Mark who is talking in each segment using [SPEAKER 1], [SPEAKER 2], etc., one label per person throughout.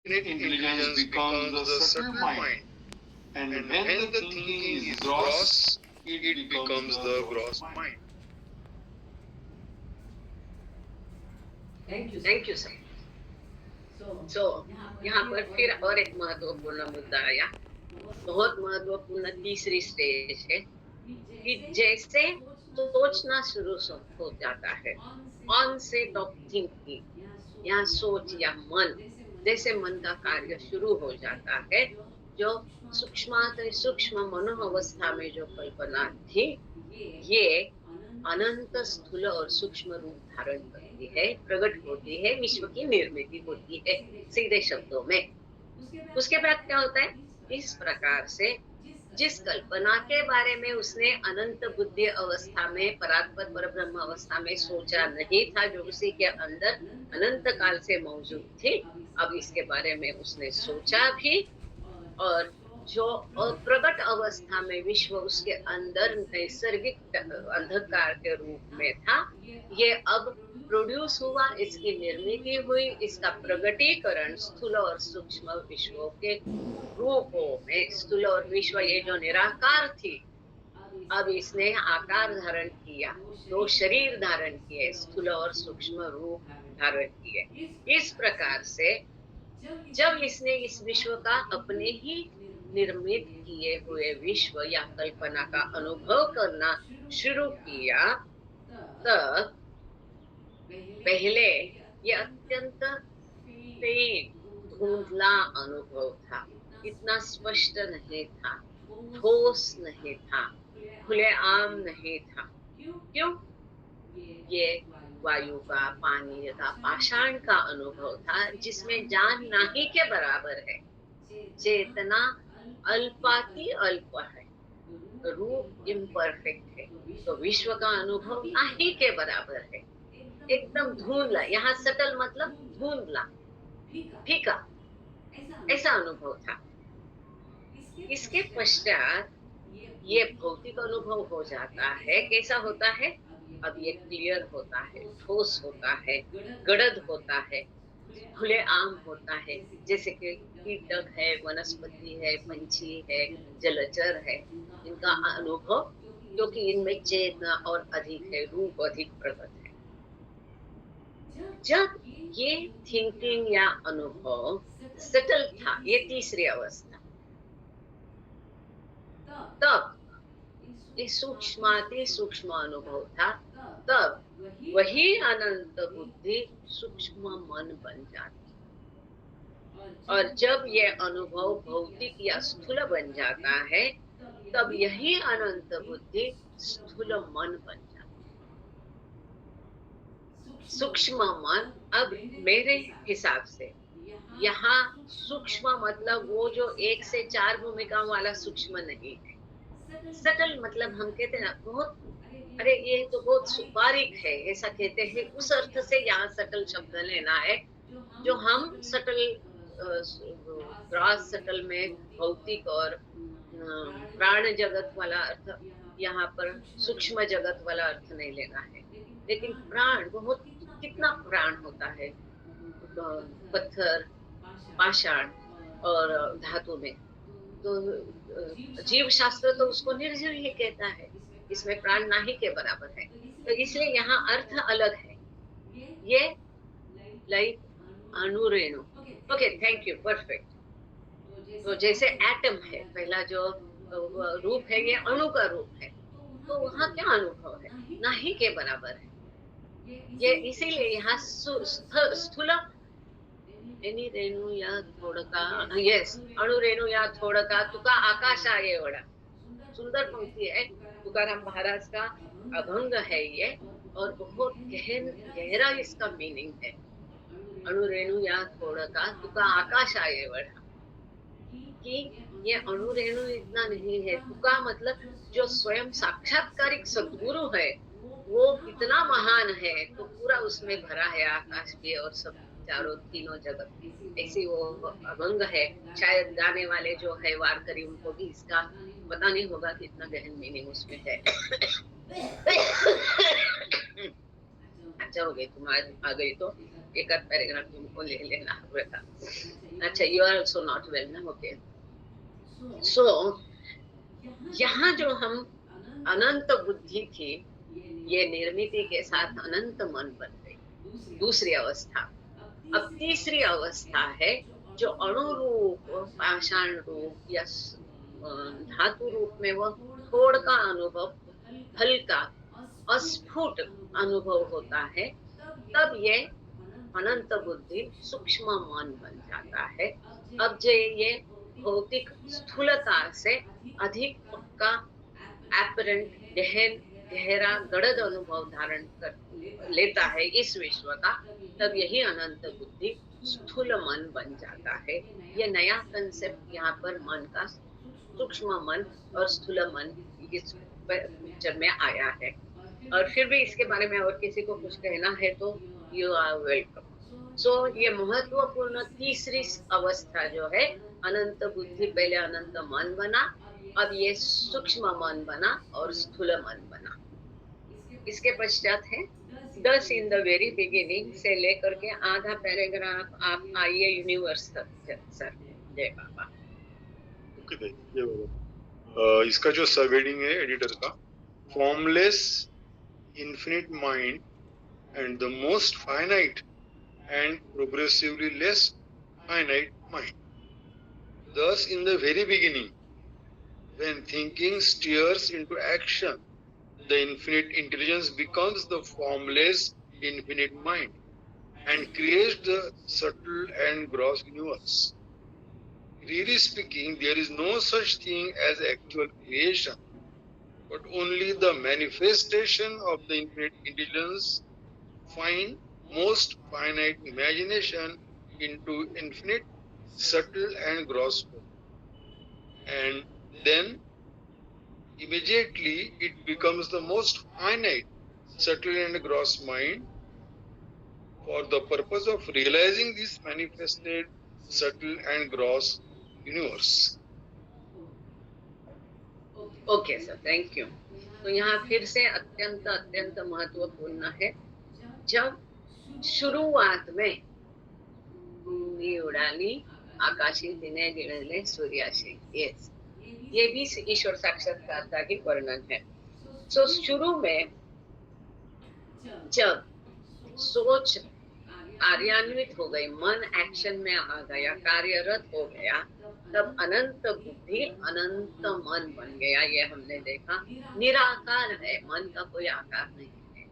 [SPEAKER 1] intelligence becomes the subtle mind. And when the thinking is gross, it becomes the gross mind.
[SPEAKER 2] Thank you sir. So यहाँ पर फिर और एक महत्वपूर्ण मुद्दा आया, बहुत महत्वपूर्ण तीसरी स्टेज है कि जैसे सोचना शुरू हो जाता है, ऑनसेट ऑफ थिंकिंग, यहाँ सोच या मन, जैसे मन का कार्य शुरू हो जाता है, जो सूक्ष्म मनोअवस्था में जो कल्पना थी, ये अनंत स्थूल और सूक्ष्म रूप धारण करती है, प्रकट होती है, विश्व की निर्मिति होती है, सीधे शब्दों में। उसके बाद क्या होता है? इस प्रकार से जिस कल्पना के बारे में उसने अनंत बुद्धि अवस्था में, परात्पर पर ब्रह्म अवस्था में सोचा नहीं था, जो उसी के अंदर अनंत काल से मौजूद थी, अब इसके बारे में उसने सोचा भी, और जो अप्रगट अवस्था में विश्व उसके अंदर नैसर्गिक अंधकार के रूप में था, ये अब प्रोड्यूस हुआ, इसकी निर्मिति हुई, इसका प्रगटीकरण स्थूल और सूक्ष्म विश्वों के रूपों में। स्थूल और विश्व ये जो निराकार थी, अब इसने आकार धारण किया, दो शरीर धारण किए, स्थूल और सूक्ष्म रूप धारण किए। इस प्रकार से जब इसने इस विश्व का अपने ही निर्मित किए हुए विश्व या कल्पना का अनुभव करना शुरू किया, तब पहले ये अत्यंत फेंट, धुंधला अनुभव था, इतना स्पष्ट नहीं था, ठोस नहीं था, खुलेआम नहीं था। क्यों? ये वायु का, पानी का, पाषाण का अनुभव था, जिसमें जान नाही के बराबर है, चेतना अल्पाति अल्प है, रूप इम्परफेक्ट है, तो विश्व का अनुभव नाही के बराबर है, एकदम धुंधला, यहाँ सटल मतलब धुंधला, फीका, ऐसा अनुभव था। इसके पश्चात ये भौतिक अनुभव हो जाता है। कैसा होता है? अब ये क्लियर होता है, ठोस होता है, गड़द होता है, खुले आम होता है, जैसे कि कीटक है, वनस्पति है, पंछी है, जलचर है, इनका अनुभव, क्योंकि इनमें चेतना और अधिक है, रूप अधिक प्रकट है। जब ये थिंकिंग या अनुभव सेटल था, ये तीसरी अवस्था, तब ये सूक्ष्माति सूक्ष्म अनुभव था, तब वही अनंत बुद्धि सूक्ष्म मन बन जाती। और जब ये अनुभव भौतिक या स्थूल बन जाता है, तब यही अनंत बुद्धि स्थूल मन बन जाती। सूक्ष्म मन, अब मेरे हिसाब से यहाँ सूक्ष्म मतलब वो जो 1 से 4 भूमिकाओं वाला सूक्ष्म नहीं है। सटल मतलब हम कहते हैं ना, बहुत, अरे ये तो बहुत बारीक है, ऐसा कहते हैं, उस अर्थ से यहाँ सटल शब्द लेना है, जो हम सटल ग्रास सटल में भौतिक और प्राण जगत वाला अर्थ, यहाँ पर सूक्ष्म जगत वाला अर्थ नहीं लेना है। लेकिन प्राण बहुत, कितना प्राण होता है पत्थर, पाषाण और धातु में, तो जीव शास्त्र तो उसको निर्जीव ही कहता है, इसमें प्राण नाही के बराबर है, तो इसलिए यहाँ अर्थ अलग है। ये लाइक अणुरेणु, ओके, थैंक यू, परफेक्ट। तो जैसे एटम है, पहला जो रूप है, ये अणु का रूप है, तो वहां क्या अनुभव है? नाही के बराबर है। ये इसीलिए यहाँ स्थूल एनी रेणु या थोडका, यस, अणु रेणु या थोडका तुका आकाश आहे एवढा, सुंदर पंक्ति है, तुकाराम महाराज का अभंग है ये, और बहुत गहरा इसका मीनिंग है। अणु रेणु या थोडका तुका आकाश आहे एवढा, कि ये अणु रेणु इतना नहीं है, तुका मतलब जो स्वयं साक्षात्कारिक सद्गुरु है, वो कितना महान है, तो पूरा उसमें भरा है, आकाश भी और सब चारों तीनों जगत। ऐसी वो अभंग है, शायद गाने वाले जो है वारकरी, उनको भी इसका पता नहीं होगा कितना गहन मीनिंग उसमें है। अच्छा हो गई तुम आज आ गई, तो एक आध पैराग्राफ तुमको ले लेना हुआ था। अच्छा, you are also not well ना, okay. So यहाँ जो हम अनंत बुद्धि थी, ये निर्मिति के साथ अनंत मन बन गई, दूसरी अवस्था। अब तीसरी अवस्था है जो अणु रूप, पाषाण रूप या धातु रूप में वो थोड़ का अनुभव, हल्का अस्फुट अनुभव होता है। तब ये अनंत बुद्धि सूक्ष्म मन बन जाता है। अब जो ये भौतिक स्थूलता से अधिक पक्का, एपरेंट, गहन, गहरा, गड़द अनुभव धारण कर लेता है इस विश्व का, तब यही अनंत बुद्धि स्थूल मन बन जाता है। ये नया कंसेप्ट यहाँ पर मन का, सूक्ष्म मन और स्थूल मन, इस पिक्चर में आया है। और फिर भी इसके बारे में और किसी को कुछ कहना है तो यू आर वेलकम। सो ये महत्वपूर्ण तीसरी अवस्था जो है, अनंत बुद्धि पहले अनंत मन बना, अब ये सूक्ष्म मन बना और स्थूल मन बना। इसके पश्चात है 10 इन द वेरी बिगिनिंग से लेकर के आधा पैराग्राफ आप आइए यूनिवर्स तक सर। जय बाबा।
[SPEAKER 1] ओके, जय बाबा। इसका जो सबहेडिंग है एडिटर का, formless infinite mind and the most finite and progressively less finite mind. Thus, in the very beginning, when thinking steers into action, the infinite intelligence becomes the formless infinite mind and creates the subtle and gross universe. Really speaking, there is no such thing as actual creation, but only the manifestation of the infinite intelligence, find most finite imagination into infinite, subtle and gross form. And then immediately it becomes the most finite, subtle and gross mind for the purpose of realizing this manifested, subtle and gross universe.
[SPEAKER 2] Okay sir, thank you. तो यहाँ फिर से अत्यंत अत्यंत महत्वपूर्ण है, जब शुरुआत में घुंगी उड़ाली, आकाशी दिने गिनले सूर्याशी, यस, ये भी ईश्वर साक्षात्कार का ही वर्णन है। सो शुरू में जब सोच कार्यान्वित हो गई, मन एक्शन में आ गया, कार्यरत हो गया, तब अनंत बुद्धि अनंत मन बन गया। ये हमने देखा, निराकार है, मन का कोई आकार नहीं है,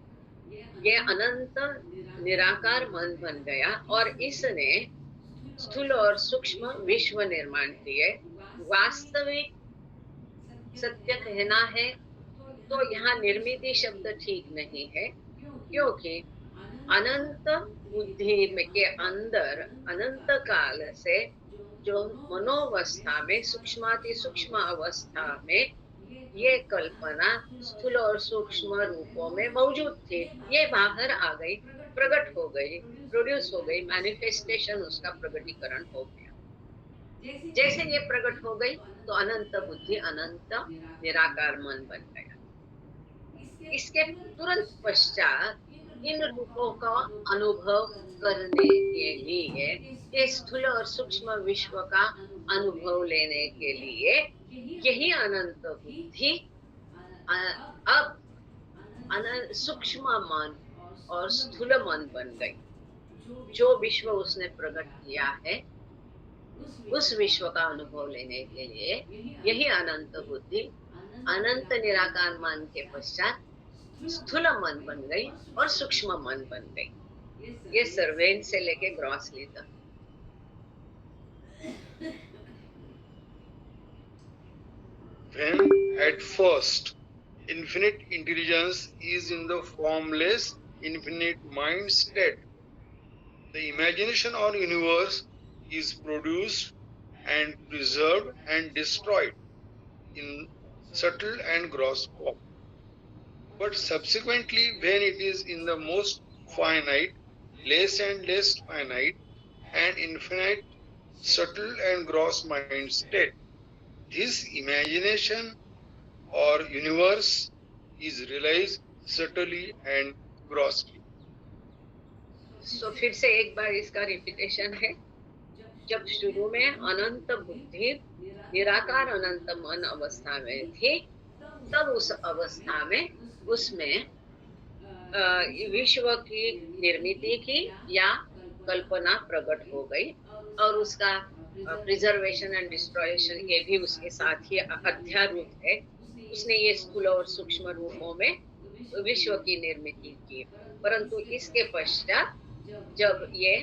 [SPEAKER 2] ये अनंत निराकार मन बन गया। और इसने स्थूल और सूक्ष्म विश्व निर्माण किए। वास्तविक सत्य कहना है तो यहाँ निर्मिति शब्द ठीक नहीं है, क्योंकि अनंत बुद्धि के अंदर अनंत काल से जो मनोवस्था में, सूक्ष्माति सूक्ष्म अवस्था में ये कल्पना स्थूल और सूक्ष्म रूपों में मौजूद थी, ये बाहर आ गई, प्रकट हो गई, प्रोड्यूस हो गई, मैनिफेस्टेशन, उसका प्रकटीकरण हो गया। जैसे ये प्रकट हो गई तो अनंत बुद्धि अनंत निराकार मन बन गया। इसके तुरंत पश्चात इन रूपों का अनुभव करने के लिए, इस स्थूल और सूक्ष्म विश्व का अनुभव लेने के लिए यही अनंत बुद्धि अब सूक्ष्म मन और स्थूल मन बन गई। जो विश्व उसने प्रकट किया है, उस विश्व का अनुभव लेने के लिए यही अनंत बुद्धि अनंत निराकार मन के पश्चात स्थूल मन बन गई और सूक्ष्म मन बन गई। ये सर्वेन से लेके ग्रॉसली तक।
[SPEAKER 1] When at first infinite intelligence is in the formless infinite mind state, the imagination or universe is produced and preserved and destroyed in subtle and gross form. But subsequently, when it is in the most finite, less and less finite, and infinite, subtle and gross mind state, this imagination or universe is realized subtly and grossly.
[SPEAKER 2] So फिर से एक बार इसका repetition है। जब शुरू में अनंत बुद्धि निराकार अनंत मन अवस्था में थी, तब उस अवस्था में उसमें विश्व की निर्मित की या कल्पना प्रकट हो गई, और उसका प्रिजर्वेशन एंड डिस्ट्रॉयशन ये भी उसके साथ ही अध्यारूप है। उसने ये स्थूल और सूक्ष्म रूपों में विश्व की निर्मित की, परंतु इसके पश्चात जब ये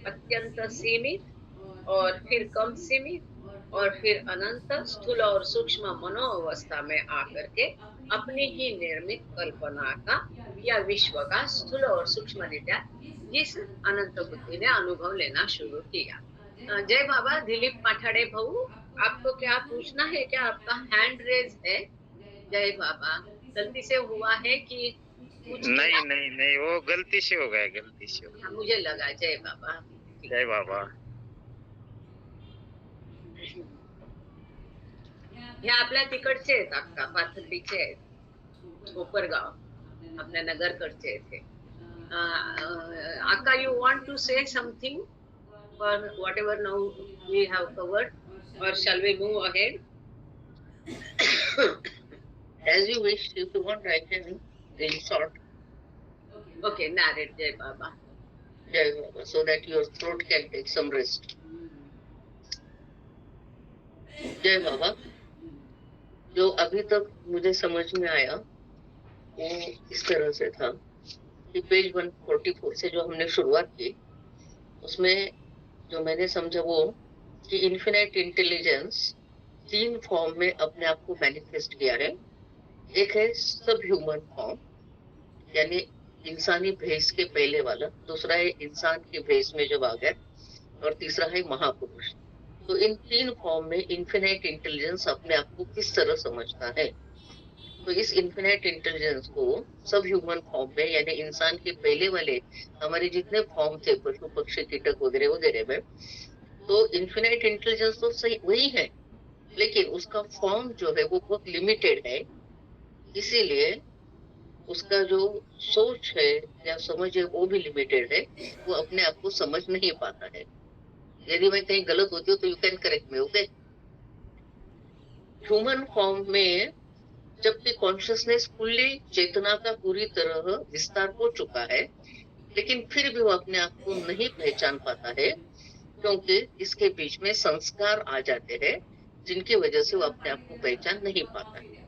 [SPEAKER 2] अत्यंत सीमित और फिर कम सीमित और फिर अनंत स्थूल और सूक्ष्म मनोअवस्था में आकर के अपनी ही निर्मित कल्पना का या विश्व का स्थूल और सूक्ष्म रीत्या जिस अनंत बुद्धि ने अनुभव लेना शुरू किया। जय बाबा। दिलीप पाठाड़े भाऊ, आपको क्या पूछना है? क्या आपका हैंड रेज है? जय बाबा। गलती से हुआ है कि कुछ
[SPEAKER 3] नहीं नहीं नहीं, वो गलती से हो गया, गलती से हो गया।
[SPEAKER 2] मुझे लगा। जय बाबा।
[SPEAKER 3] जय बाबा।
[SPEAKER 2] हे आपल्या तिकडचे आहेत, अक्का पाथर्डीचे आहेत, कोपरगाव आपल्या नगरकडचे थे। अक्का, you want to say something for whatever now we have covered, or shall we move ahead?
[SPEAKER 4] As you wish. If you want, I can in short.
[SPEAKER 2] Okay, narrate. Jai Baba.
[SPEAKER 4] Jai Baba, so that your throat can take some rest. जय बाबा। जो अभी तक मुझे समझ में आया वो इस तरह से था कि पेज 144 से जो हमने शुरुआत की, उसमें जो मैंने समझा वो कि इन्फिनाइट इंटेलिजेंस 3 फॉर्म में अपने आप को मैनिफेस्ट किया है। एक है सब ह्यूमन फॉर्म, यानी इंसानी भेष के पहले वाला, दूसरा है इंसान के भेष में जब आ गए, और तीसरा है महापुरुष। तो इन 3 फॉर्म में इन्फिनाइट इंटेलिजेंस अपने आप को किस तरह समझता है? तो इस इन्फिनाइट इंटेलिजेंस को सब ह्यूमन फॉर्म में, यानी इंसान के पहले वाले हमारे जितने फॉर्म थे, पशु पक्षी कीटक वगैरह वगैरह में, तो इन्फिनाइट इंटेलिजेंस तो सही वही है, लेकिन उसका फॉर्म जो है वो बहुत लिमिटेड है। इसीलिए उसका जो सोच है या समझ है वो भी लिमिटेड है, वो अपने आप को समझ नहीं पाता है। यदि मैं कहीं गलत होती हूँ तो you can correct me, okay? Human form में जबकि कॉन्शियसनेस फुल्ली, चेतना का पूरी तरह विस्तार हो चुका है, लेकिन फिर भी वो अपने आप को नहीं पहचान पाता है, क्योंकि इसके बीच में संस्कार आ जाते हैं जिनकी वजह से वो अपने आप को पहचान नहीं पाता है।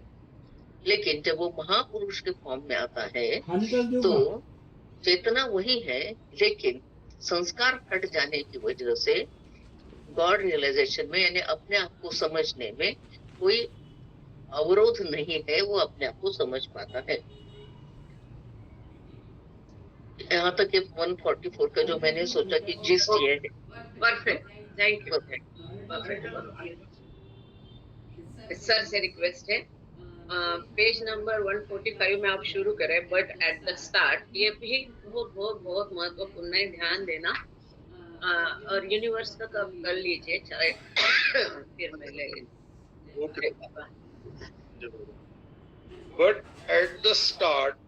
[SPEAKER 4] लेकिन जब वो महापुरुष के फॉर्म में आता है तो चेतना वही है, लेकिन संस्कार हट जाने की वजह से गॉड रियलाइजेशन में, यानी अपने आप को समझने में कोई अवरोध नहीं है, वो अपने आप को समझ पाता है। यहाँ तक कि 144 का जो मैंने सोचा कि जिस्ट ये है।
[SPEAKER 2] Perfect, thank you. Perfect. Sir से रिक्वेस्ट है, पेज नंबर 145 में आप शुरू करें, बट एट द स्टार्ट ये भी बहुत बहुत बहुत महत्वपूर्ण है, ध्यान देना। और यूनिवर्स तक आप कर लीजिए, चाहे फिर मैं ले
[SPEAKER 1] Okay. But at the start,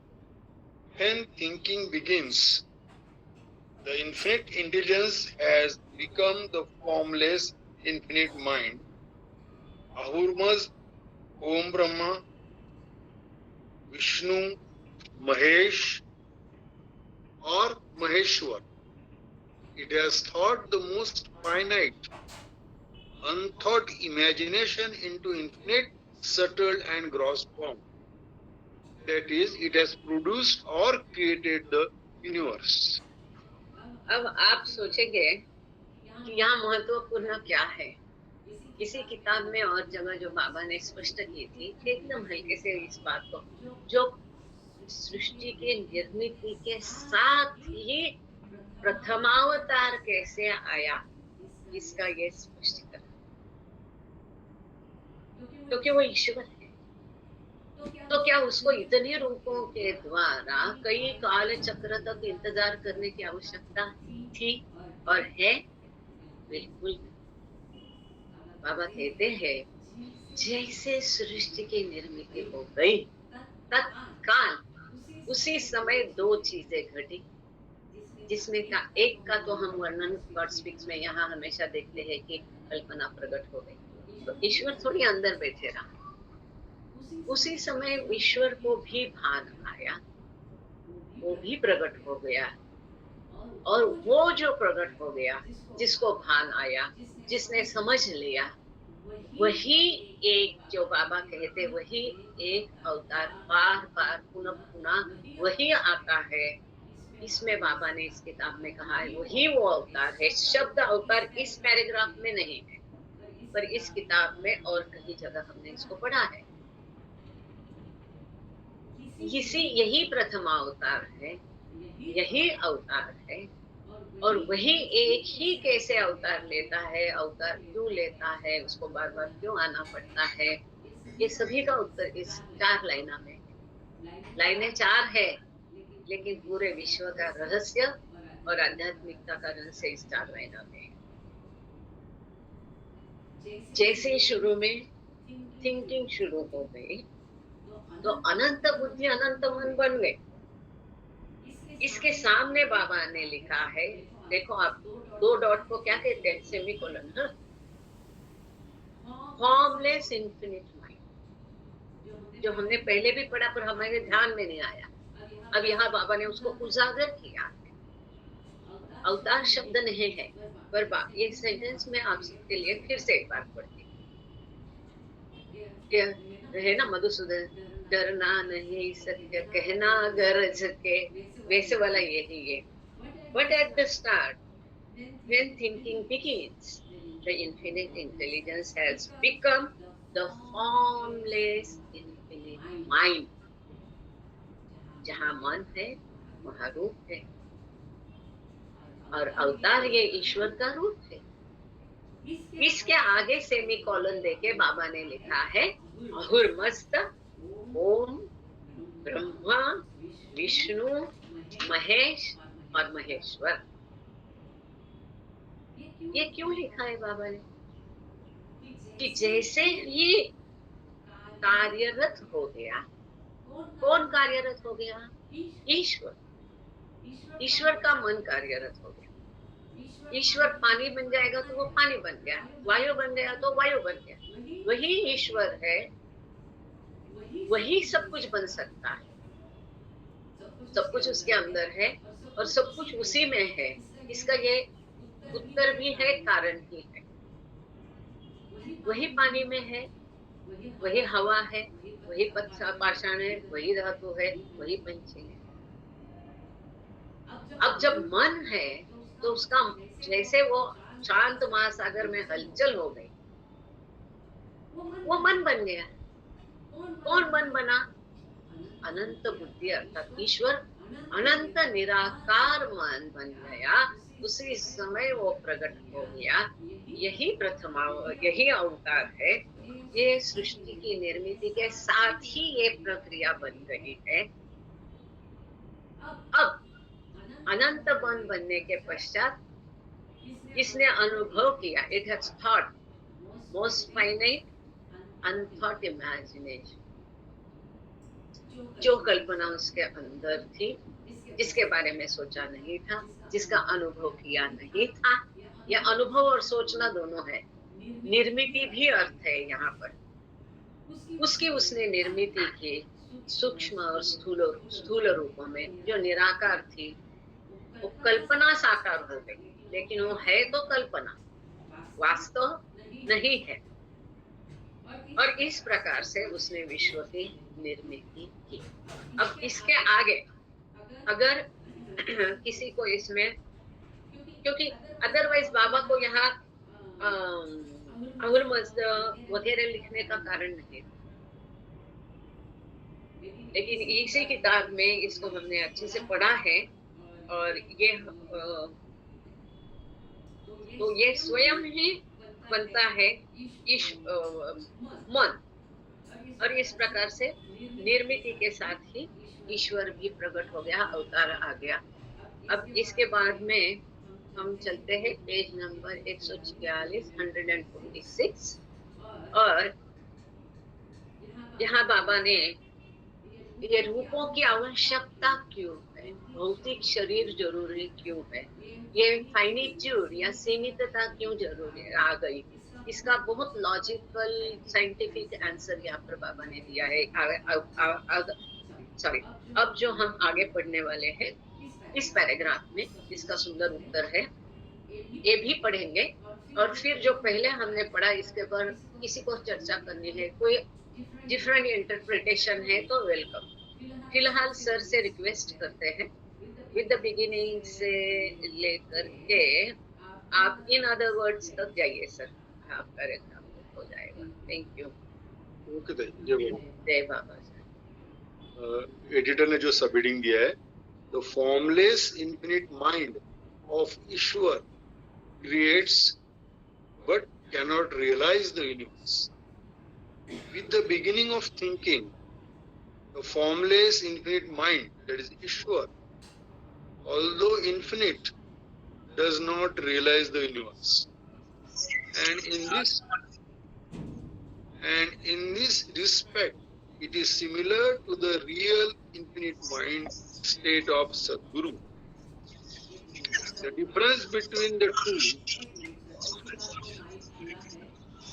[SPEAKER 1] when thinking begins, the infinite intelligence has become the formless infinite mind. Ahurmaz, Om Brahma, Vishnu, Mahesh, or Maheshwar. It has thought the most finite, unthought imagination into infinite, subtle and gross form. That is, it has produced or created the universe.
[SPEAKER 2] अब आप सोचेंगे कि यहाँ महत्वपूर्ण क्या है। किसी किताब में और जगह जो बाबा ने स्पष्ट की थी, एकदम हल्के से इस बात को, जो सृष्टि के निर्मित के साथ ही प्रथमावतार कैसे आया, इसका ये स्पष्टीकरण, क्योंकि वो ईश्वर है। तो क्या उसको इतने रूपों के द्वारा कई काल चक्र तक इंतजार करने की आवश्यकता थी और है? बिल्कुल। बाबा कहते हैं जैसे सृष्टि की निर्मित हो गई, तत्काल उसी समय 2 चीजें घटी, जिसमें का एक का तो हम वर्णन गॉड स्पीक्स में यहाँ हमेशा देखते हैं कि कल्पना प्रकट हो गई, तो ईश्वर थोड़ी अंदर बैठे रहा। उसी समय ईश्वर को भी भान आया, वो भी प्रकट हो गया, और वो जो प्रकट हो गया, जिसको भान आया, जिसने समझ लिया, वही एक, जो बाबा कहते, वही एक अवतार बार बार पुनः पुनः वही आता है। इसमें बाबा ने इस किताब में कहा है वही वो अवतार है। शब्द अवतार इस पैराग्राफ में नहीं है, पर इस किताब में और कई जगह हमने इसको पढ़ा है। यही प्रथमा अवतार है, यही अवतार है, और वही एक ही कैसे अवतार लेता है, अवतार क्यों लेता है, उसको बार बार क्यों आना पड़ता है, ये सभी का उत्तर इस 4 लाइनों में है। लाइनें 4 है, लेकिन पूरे विश्व का रहस्य और आध्यात्मिकता का रहस्य इस 4 लाइनों में है। जैसे शुरू में थिंकिंग शुरू हो गई, तो अनंत बुद्धि अनंत मन बन गए। इसके सामने बाबा ने लिखा है, देखो आप 2 डॉट को क्या कहते हैं, सेमीकोलन, फॉर्मलेस इन्फिनिट माइंड, जो हमने पहले भी पढ़ा पर हमारे ध्यान में नहीं आया। अब यहाँ बाबा ने उसको उजागर किया है। अवतार शब्द नहीं है, पर ये सेंटेंस में आप सबके लिए फिर से एक बार पढ़ती है ना, मधुसूदन, डरना नहीं सत्य कहना गरज के, वैसे वाला यही है। But at the start, when thinking begins, the infinite intelligence has become the formless infinite mind. जहाँ मन है वहाँ रूप है, और अवतार ये ईश्वर का रूप है। इसके आगे सेमीकोलन देके बाबा ने लिखा है, अहुर्मस्त ओम ब्रह्मा विष्णु महेश और महेश्वर। ये क्यों लिखा है बाबा ने? कि जैसे ये कार्यरत हो गया, कौन कार्यरत हो गया? ईश्वर। ईश्वर का मन कार्यरत हो गया। ईश्वर पानी बन जाएगा तो वो पानी बन गया, वायु बन गया तो वायु बन गया। वही ईश्वर है, वही सब कुछ बन सकता है, सब कुछ उसके अंदर है और सब कुछ उसी में है। इसका ये उत्तर भी है, कारण भी है। वही पानी में है, वही हवा है, वही पाषाण है, वही धातु है, वही पंछी है। अब जब मन है तो उसका जैसे वो शांत महासागर में हलचल हो गई, वो मन बन गया। कौन मन बना? अनंत बुद्धि अर्थात ईश्वर अनंत निराकार मन बन गया। उसी समय वो प्रकट हो गया। यही प्रथमा, यही अवतार है। ये सृष्टि की निर्मिति के साथ ही ये प्रक्रिया बन रही है। अब अनंत मन बनने के पश्चात इसने अनुभव किया, it has thought most finite unthought imagination, जो कल्पना उसके अंदर थी, जिसके बारे में सोचा नहीं था, जिसका अनुभव किया नहीं था। यह अनुभव और सोचना दोनों है। निर्मिति भी अर्थ है यहाँ पर। उसकी उसने निर्मिति की सूक्ष्म और स्थूल रूपों में, जो निराकार थी, वो कल्पना साकार हो गई। लेकिन वो है तो कल्पना, वास्तव नहीं है। और इस प्रकार से उसने विश्व की निर्मिति की। अब इसके आगे अगर किसी को इसमें, क्योंकि अदरवाइज बाबा को यहाँ अहुर्मज़्द वगैरह लिखने का कारण नहीं, लेकिन इसी किताब में इसको हमने अच्छे से पढ़ा है। और ये तो ये स्वयं ही बनता है मन, और इस प्रकार से निर्मिति के साथ ही ईश्वर भी प्रकट हो गया, अवतार आ गया। अब इसके बाद में हम चलते हैं पेज नंबर 146, 146, और यहाँ बाबा ने ये रूपों की आवश्यकता क्यों है, भौतिक शरीर जरूरी क्यों है, ये फाइनिट्यूड या सीमितता क्यों जरूरी आ गई, इसका बहुत लॉजिकल साइंटिफिक आंसर यहाँ पर बाबा ने दिया है। सॉरी, अब जो हम आगे पढ़ने वाले हैं इस पैराग्राफ में इसका सुंदर उत्तर है, ये भी पढ़ेंगे। और फिर जो पहले हमने पढ़ा इसके ऊपर किसी को चर्चा करनी है, कोई डिफरेंट इंटरप्रिटेशन है तो वेलकम। फिलहाल सर से रिक्वेस्ट करते हैं विद द बिगिनिंग से लेकर के आप इन अदर वर्ड्स तक जाइए सर, आपका रेखा हो जाएगा। Thank you.
[SPEAKER 1] ओके जय बाबा।
[SPEAKER 2] जय बाबा सर।
[SPEAKER 1] एडिटर ने जो सबहेडिंग दिया है, the formless infinite mind of Ishwar creates but cannot realize the universe. With the beginning of thinking, the formless infinite mind, that is Ishwar, although infinite, does not realize the universe. And in this respect, it is similar to the real infinite mind state of Sadguru. The difference between the two,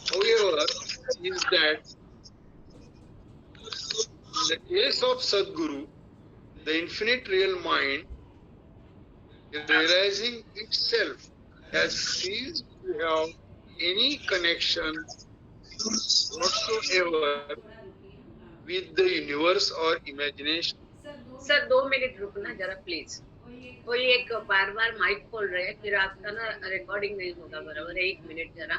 [SPEAKER 1] however, is that in the case of Sadguru, the infinite real mind, realizing itself, has ceased to have any connection whatsoever with the universe or imagination.
[SPEAKER 2] Sir 2 minute रुकना जरा please. कोई एक बार बार mic खोल रहे हैं, फिर आपका ना रिकॉर्डिंग नहीं होगा बराबर। 1 मिनट जरा।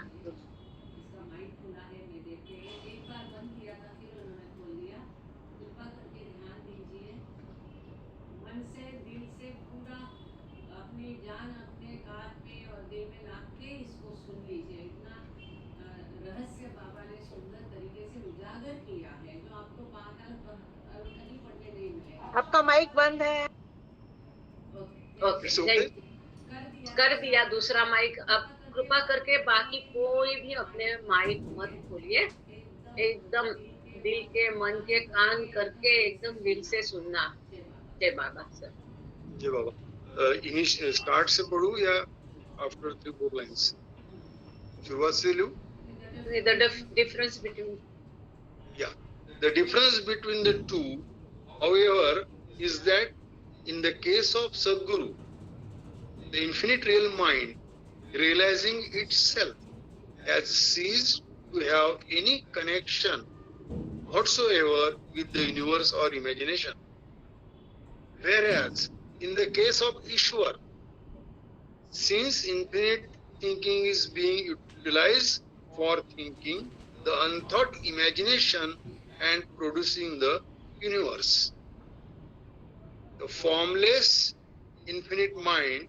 [SPEAKER 5] आपका माइक बंद है।
[SPEAKER 2] ओके, कर दिया दूसरा माइक। अब कृपा करके बाकी कोई भी अपने माइक मत खोलिए, एकदम दिल के मन के कान करके एकदम दिल से सुनना। जय बाबा सर।
[SPEAKER 1] जय बाबा। स्टार्ट से पढ़ूं या आफ्टर 3-4 लाइंस? शुरुआत से लूं?
[SPEAKER 2] The difference between,
[SPEAKER 1] Yeah, the difference between the two, however, is that in the case of Sadguru, the infinite real mind, realizing itself, has ceased to have any connection whatsoever with the universe or imagination. Whereas, in the case of Ishwar, since infinite thinking is being utilized for thinking the unthought imagination and producing the universe, the formless infinite mind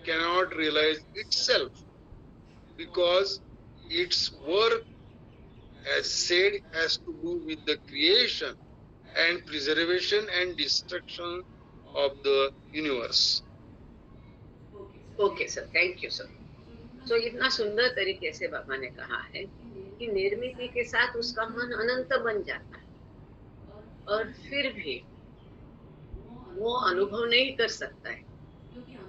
[SPEAKER 1] cannot realize itself because its work, as said, has to do with the creation and preservation and destruction of the universe.
[SPEAKER 2] Okay sir, thank you sir. तो इतना सुंदर तरीके से बाबा ने कहा है कि निर्मिति के साथ उसका मन अनंत बन जाता है और फिर भी वो अनुभव नहीं कर सकता है,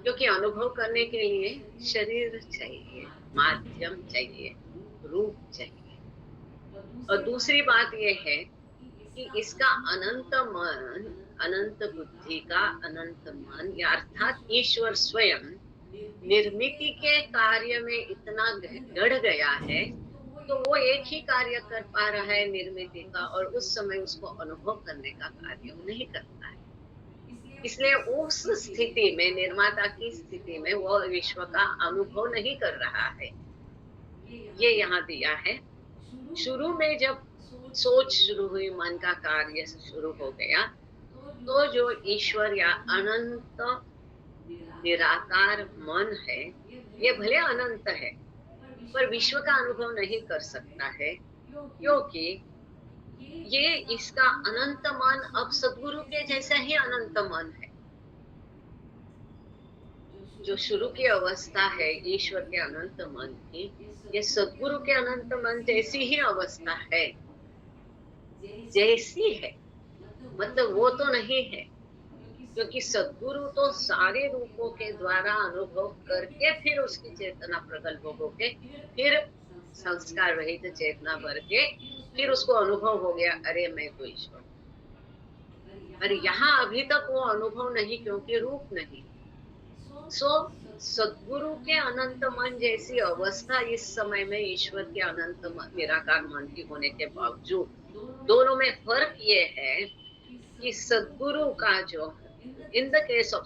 [SPEAKER 2] क्योंकि अनुभव करने के लिए शरीर चाहिए, माध्यम चाहिए, रूप चाहिए। और दूसरी बात ये है कि इसका अनंत मन, अनंत बुद्धि का अनंत मन, या अर्थात ईश्वर स्वयं निर्मिति के कार्य में इतना गढ़ गया है, तो वो एक ही कार्य कर पा रहा है निर्मिति का, और उस समय उसको अनुभव करने का कार्य नहीं करता है। इसलिए उस स्थिति में, निर्माता की स्थिति में, वो विश्व का अनुभव नहीं कर रहा है। ये यहाँ दिया है। शुरू में जब सोच शुरू हुई, मन का कार्य शुरू हो गया, तो जो ईश्वर या अनंत निराकार मन है, ये भले अनंत है पर विश्व का अनुभव नहीं कर सकता है, क्योंकि ये इसका अनंत मन अब सद्गुरु के जैसा ही अनंत मन है। जो शुरू की अवस्था है ईश्वर के अनंत मन की, ये सद्गुरु के अनंत मन जैसी ही अवस्था है, जैसी है, मतलब वो तो नहीं है, क्योंकि सद्गुरु तो सारे रूपों के द्वारा अनुभव करके फिर उसकी चेतना प्रकल्प होके फिर संस्कार रहित चेतना भर के फिर उसको अनुभव हो गया, अरे मैं तो ईश्वर हूं। और यहाँ अभी तक वो अनुभव नहीं, क्योंकि रूप नहीं। सद्गुरु के अनंत मन जैसी अवस्था इस समय में ईश्वर के अनंत निराकार मन की होने के बावजूद दोनों में फर्क ये है कि सद्गुरु का जो इन द केस ऑफ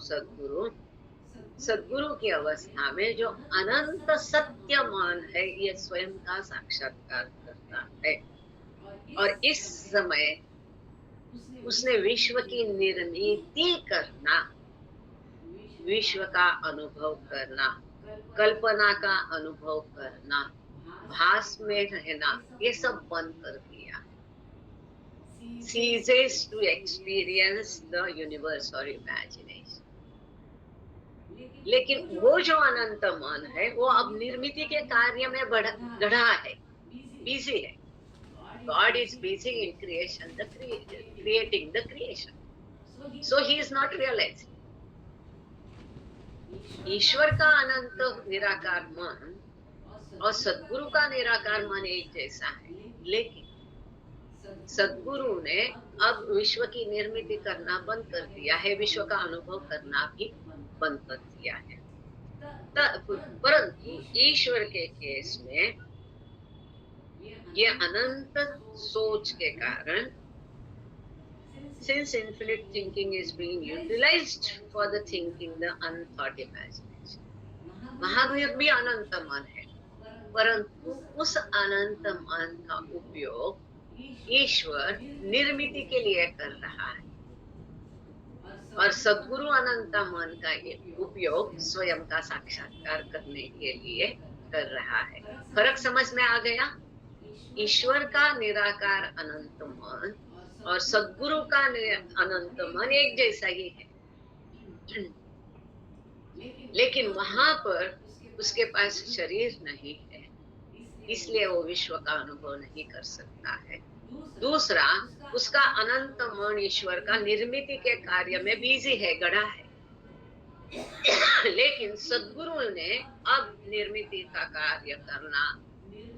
[SPEAKER 2] सद्गुरु की अवस्था में जो अनंत सत्य मान है, ये स्वयं का साक्षात्कार करता है। और इस समय उसने विश्व की निर्मिति करना, विश्व का अनुभव करना, कल्पना का अनुभव करना, भास में रहना, ये सब बंद कर दिया। Ceases to experience the universe or imagination। लेकिन वो जो अनंत मन है वो अब निर्मिति के कार्य में गढ़ा है, बिजी है। God is busy in creation, creating the creation. So he is not realizing। ईश्वर का अनंत निराकार मन और सद्गुरु का निराकार मन एक जैसा है, लेकिन सद्गुरु ने अब विश्व की निर्मिति करना बंद कर दिया है, विश्व का अनुभव करना भी बंद कर दिया है। परंतु ईश्वर के केस में ये अनंत सोच के कारण, since infinite thinking is being utilized for the thinking the unthought imagination, Mahavir भी अनंत मन है, परंतु उस अनंत मन का उपयोग ईश्वर निर्मिति के लिए कर रहा है और सद्गुरु अनंत मन का उपयोग स्वयं का साक्षात्कार करने के लिए कर रहा है। फर्क समझ में आ गया? ईश्वर का निराकार अनंत मन और सद्गुरु का अनंत मन एक जैसा ही है, लेकिन वहां पर उसके पास शरीर नहीं है, इसलिए वो विश्व का अनुभव नहीं कर सकता है। दूसरा, उसका अनंत मन ईश्वर का निर्मिति के कार्य में बिजी है, गड़ा है। लेकिन सद्गुरु ने अब निर्मिति का कार्य करना,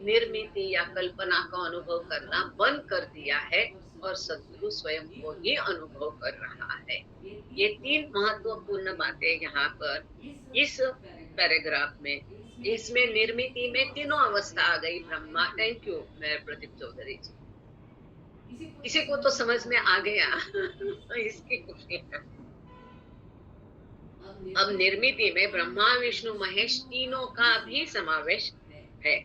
[SPEAKER 2] निर्मिति या कल्पना का अनुभव करना बंद कर दिया है और सद्गुरु स्वयं को ही अनुभव कर रहा है। ये तीन महत्वपूर्ण बातें यहाँ पर इस पैराग्राफ में, इसमें निर्मिति में तीनों अवस्था आ गई। ब्रह्मा, थैंक यू मेरे प्रदीप चौधरी जी, किसी को तो समझ में आ गया। इसकी अब निर्मिति में ब्रह्मा विष्णु महेश तीनों का भी समावेश है।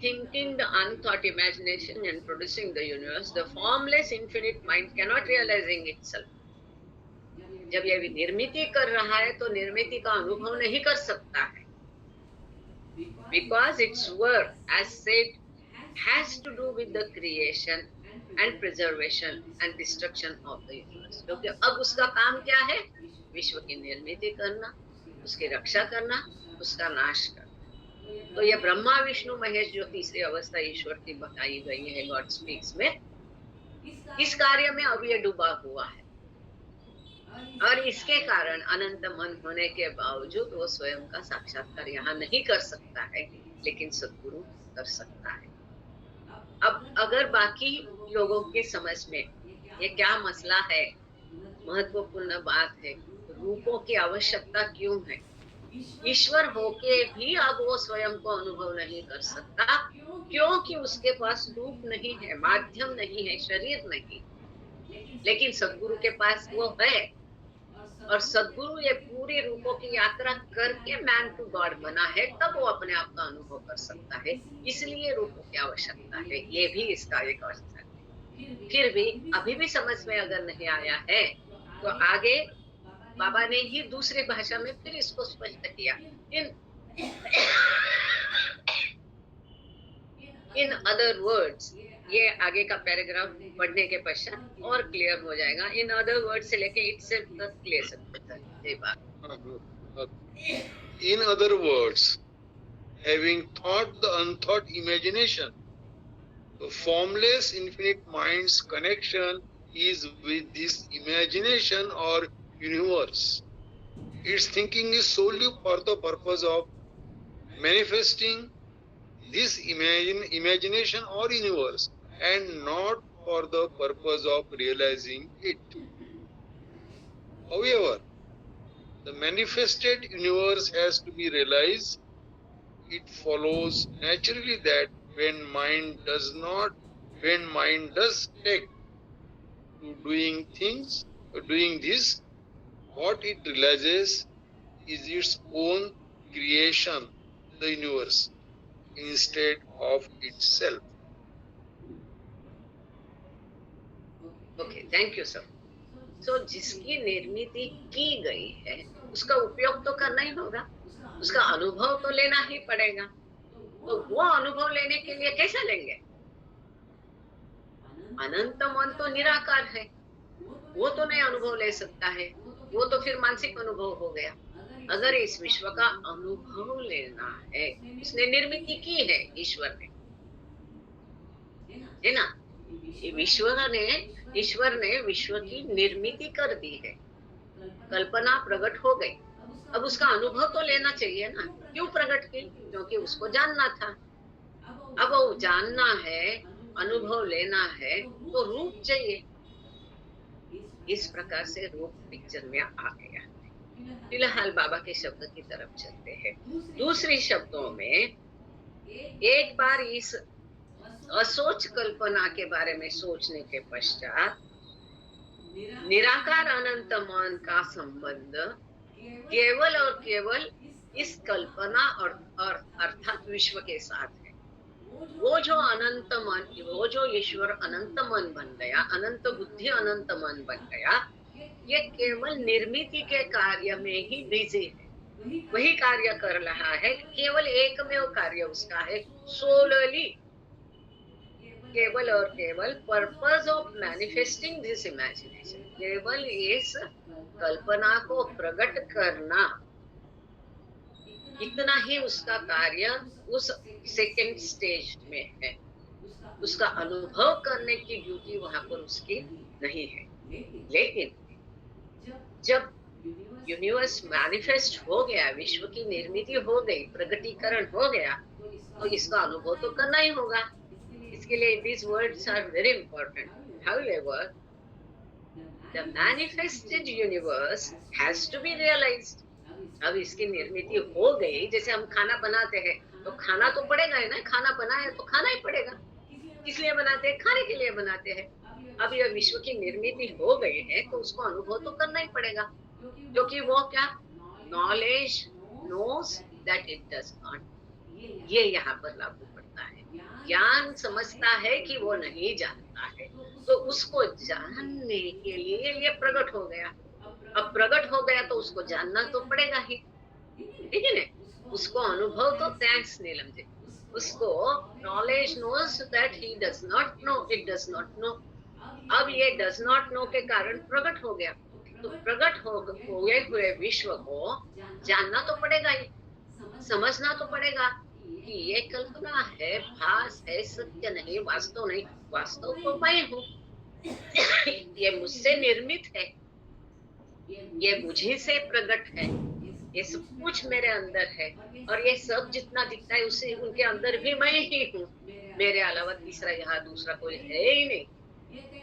[SPEAKER 2] Thinking the unthought imagination and producing the universe, the formless infinite mind cannot realizing itself। जब ये निर्मिति कर रहा है तो निर्मिति का अनुभव नहीं कर सकता है, because its work as said has to do with the creation and preservation and destruction of the universe। क्योंकि अब उसका काम क्या है? विश्व की निर्मिति करना, उसकी रक्षा करना, उसका नाश करना। तो ये ब्रह्मा विष्णु महेश जो तीसरी अवस्था ईश्वर की बताई गई है गॉड स्पीक्स में, इस कार्य में अब ये डूबा हुआ है और इसके कारण अनंत मन होने के बावजूद वो स्वयं का साक्षात्कार यहाँ नहीं कर सकता है, लेकिन सद्गुरु कर सकता है। अब अगर बाकी लोगों की समझ में ये क्या मसला है, महत्वपूर्ण बात है, रूपों की आवश्यकता क्यों है, ईश्वर होके भी अब वो स्वयं को अनुभव नहीं कर सकता, क्योंकि उसके पास रूप नहीं है, माध्यम नहीं है, शरीर नहीं। लेकिन सद्गुरु के पास वो है और सद्गुरु ये पूरी रूपों की यात्रा करके मैन टू गॉड बना है, तब वो अपने आप का अनुभव कर सकता है। इसलिए रूपों की आवश्यकता है, ये भी इसका एक अवस्था है। फिर भी अभी भी समझ में अगर नहीं आया है तो आगे बाबा ने ही दूसरी भाषा में फिर इसको स्पष्ट किया। इन अदर वर्ड्स, ये आगे का पैराग्राफ पढ़ने के पश्चात और क्लियर हो जाएगा। इन अदर वर्ड्स से लेके इटसेल्फ तक ले सकते हैं ये बात।
[SPEAKER 1] In other words, having thought the unthought imagination, the formless infinite mind's connection is with this imagination or universe. Its thinking is solely for the purpose of manifesting this imagination or universe, and not for the purpose of realizing it. However, the manifested universe has to be realized. It follows naturally that when mind does take to doing this, what it realizes is its own creation, the universe, instead of itself.
[SPEAKER 2] Okay, thank you sir. So जिसकी निर्मित की गई है उसका उपयोग तो करना ही होगा, उसका अनुभव तो लेना ही पड़ेगा। तो वो अनुभव लेने के लिए कैसे लेंगे? अनंत मन तो निराकार है, वो तो नहीं अनुभव ले सकता है, वो तो फिर मानसिक अनुभव हो गया। अगर इस विश्व का अनुभव लेना है, उसने निर्मित की है, ईश्वर ने, है ना? ईश्वर ने विश्व की निर्मित कर दी है, कल्पना प्रकट हो गई। अब उसका अनुभव तो लेना चाहिए ना। क्यों प्रकट की? क्योंकि उसको जानना था। अब वो जानना है, अनुभव लेना है, तो रूप चाहिए। इस प्रकार से रूप पिक्चर में आ गया। फिलहाल बाबा के शब्द की तरफ चलते हैं। दूसरी शब्दों में, एक बार इस असोच कल्पना के बारे में सोचने के पश्चात निराकार अनंत मन का संबंध केवल और केवल इस कल्पना और अर्थात विश्व के साथ है। वो जो अनंत मन, वो जो ईश्वर अनंत मन बन गया, अनंत बुद्धि अनंत मन बन गया, ये केवल निर्मित के कार्य में ही बिजी है, वही कार्य कर रहा है। केवल एकमेव कार्य उसका है, सोलली, केवल और केवल purpose of manifesting this imagination, केवल इस कल्पना को प्रकट करना, इतना ही उसका कार्य उस सेकेंड स्टेज में है। उसका अनुभव करने की ड्यूटी वहां पर उसकी नहीं है। लेकिन जब यूनिवर्स मैनिफेस्ट हो गया, विश्व की निर्मित हो गई, प्रगटीकरण हो गया, तो इसका अनुभव तो करना ही होगा। इसके लिए these words are very important. However, the manifested universe has to be realized. अब इसकी निर्मित हो गई, जैसे हम खाना बनाते हैं तो खाना तो पड़ेगा ही ना, खाना बनाए तो खाना ही पड़ेगा। किस लिए बनाते हैं? खाने के लिए बनाते हैं। अब यह विश्व की निर्मित हो गई है तो उसको अनुभव तो करना ही पड़ेगा, क्योंकि वो क्या, knowledge knows that it does not, ये यहाँ पर लागू पड़ता है। ज्ञान समझता है कि वो नहीं जानता है, तो उसको जानने के लिए ये प्रकट हो गया। अब प्रकट हो गया तो उसको जानना तो पड़ेगा ही, ठीक है ना? उसको अनुभव तो थैंक्स नीलम जी, उसको knowledge knows that he does not know, it does not know. अब ये डज नॉट नो के कारण प्रकट हो गया, तो प्रकट हुए हुए विश्व को जानना तो पड़ेगा ही, समझना तो पड़ेगा कि ये कल्पना है, भास है, सत्य नहीं, वास्तव नहीं। वास्तव तो मैं हूँ, ये मुझसे निर्मित है, ये मुझे से प्रकट है, ये सब कुछ मेरे अंदर है, और ये सब जितना दिखता है उससे उनके अंदर भी मैं ही हूँ, मेरे अलावा तीसरा यहाँ दूसरा कोई है ही नहीं।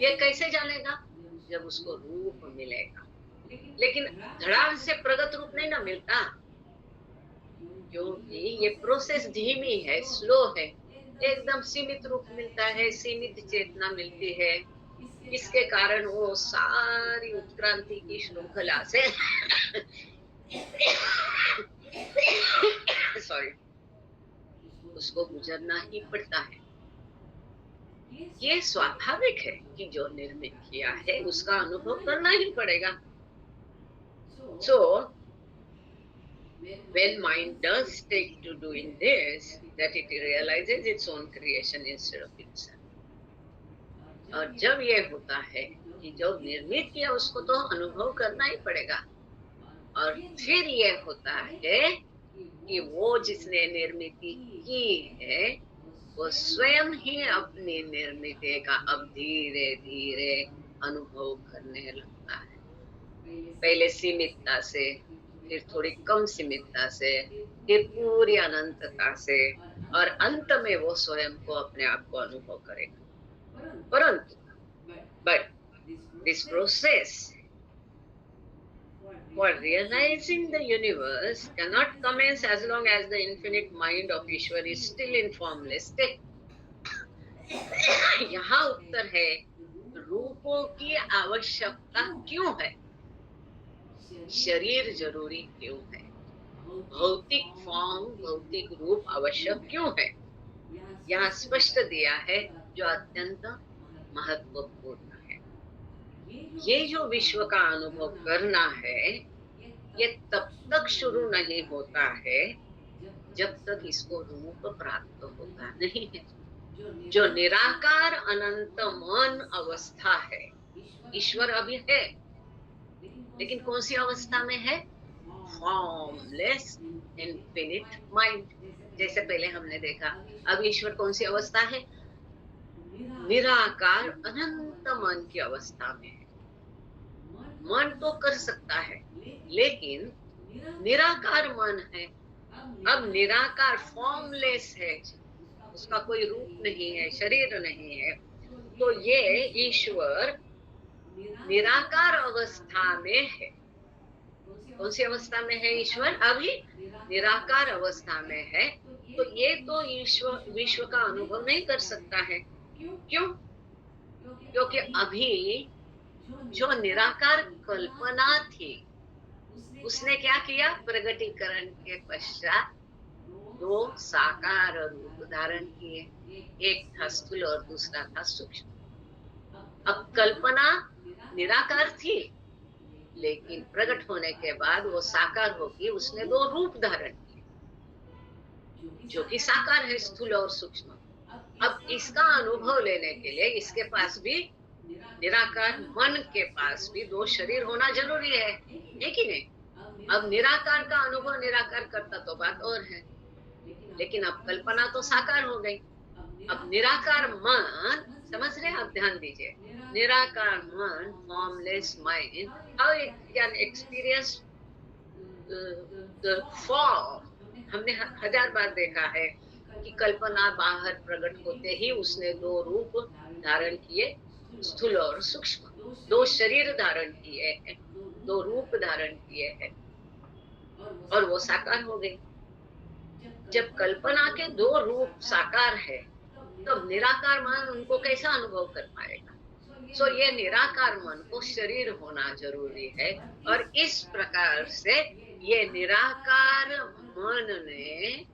[SPEAKER 2] ये कैसे जानेगा? जब उसको रूप मिलेगा। लेकिन धड़ाम से प्रगत रूप नहीं ना मिलता, क्योंकि ये प्रोसेस धीमी है, स्लो है। एकदम सीमित रूप मिलता है, सीमित चेतना मिलती है। इसके कारण वो सारी उत्क्रांति की श्रृंखला से सॉरी, उसको गुजरना ही पड़ता है। ये स्वाभाविक है कि जो निर्मित किया है उसका अनुभव करना ही पड़ेगा। So when mind does take to doing this, that it realizes its own creation instead of itself. और जब ये होता है कि जो निर्मित किया उसको तो अनुभव करना ही पड़ेगा, और फिर ये होता है कि वो जिसने निर्मित की है वो स्वयं ही अपनी निर्मित का अब धीरे धीरे अनुभव करने लगता है। पहले सीमितता से, फिर थोड़ी कम सीमितता से, फिर पूरी अनंतता से, और अंत में वो स्वयं को, अपने आप को अनुभव करेगा। परंतु but this process for realizing the universe cannot commence as long as the infinite mind of Ishwar is still in formless state. यहाँ उत्तर है, रूपों की आवश्यकता क्यों है, शरीर जरूरी क्यों है, भौतिक फॉर्म, भौतिक रूप आवश्यक क्यों है। यहाँ स्पष्ट दिया है, जो अत्यंत महत्वपूर्ण है। ये जो विश्व का अनुभव करना है, ये तब तक शुरू नहीं होता है जब तक इसको रूप प्राप्त होता नहीं है। जो निराकार अनंत मन अवस्था है, ईश्वर अभी है, लेकिन कौन सी अवस्था में है? Formless infinite mind. जैसे पहले हमने देखा, अब ईश्वर कौन सी अवस्था है? निराकार अनंत मन की अवस्था में है। मन तो कर सकता है, लेकिन निराकार मन है। अब निराकार फॉर्मलेस है, उसका कोई रूप नहीं है, शरीर नहीं है। तो ये ईश्वर निराकार अवस्था में है। कौन सी अवस्था में है ईश्वर? अभी निराकार अवस्था में है। तो ये तो ईश्वर विश्व का अनुभव नहीं कर सकता है। क्यों? क्योंकि अभी जो निराकार कल्पना थी, उसने क्या किया? प्रगटीकरण के पश्चात दो साकार रूप धारण किए, एक था स्थूल और दूसरा था सूक्ष्म। अब कल्पना निराकार थी, लेकिन प्रकट होने के बाद वो साकार होगी, उसने दो रूप धारण किए, जो कि साकार है, स्थूल और सूक्ष्म। अब इसका अनुभव लेने के लिए इसके पास भी, निराकार मन के पास भी दो शरीर होना जरूरी है कि नहीं? अब निराकार का अनुभव निराकार करता तो बात और है, लेकिन अब कल्पना तो साकार हो गई। अब निराकार मन, समझ रहे हैं आप? ध्यान दीजिए, निराकार मन, formless mind, how it can experience the form. हमने 1000 बार देखा है कि कल्पना बाहर प्रकट होते ही उसने दो रूप धारण किए, स्थूल और सूक्ष्म, दो शरीर धारण किए हैं, दो रूप धारण किए हैं, और वो साकार हो गए। जब कल्पना के दो रूप साकार है, तब निराकार मन उनको कैसा अनुभव कर पाएगा? सो ये निराकार मन को शरीर होना जरूरी है, और इस प्रकार से ये निराकार मन ने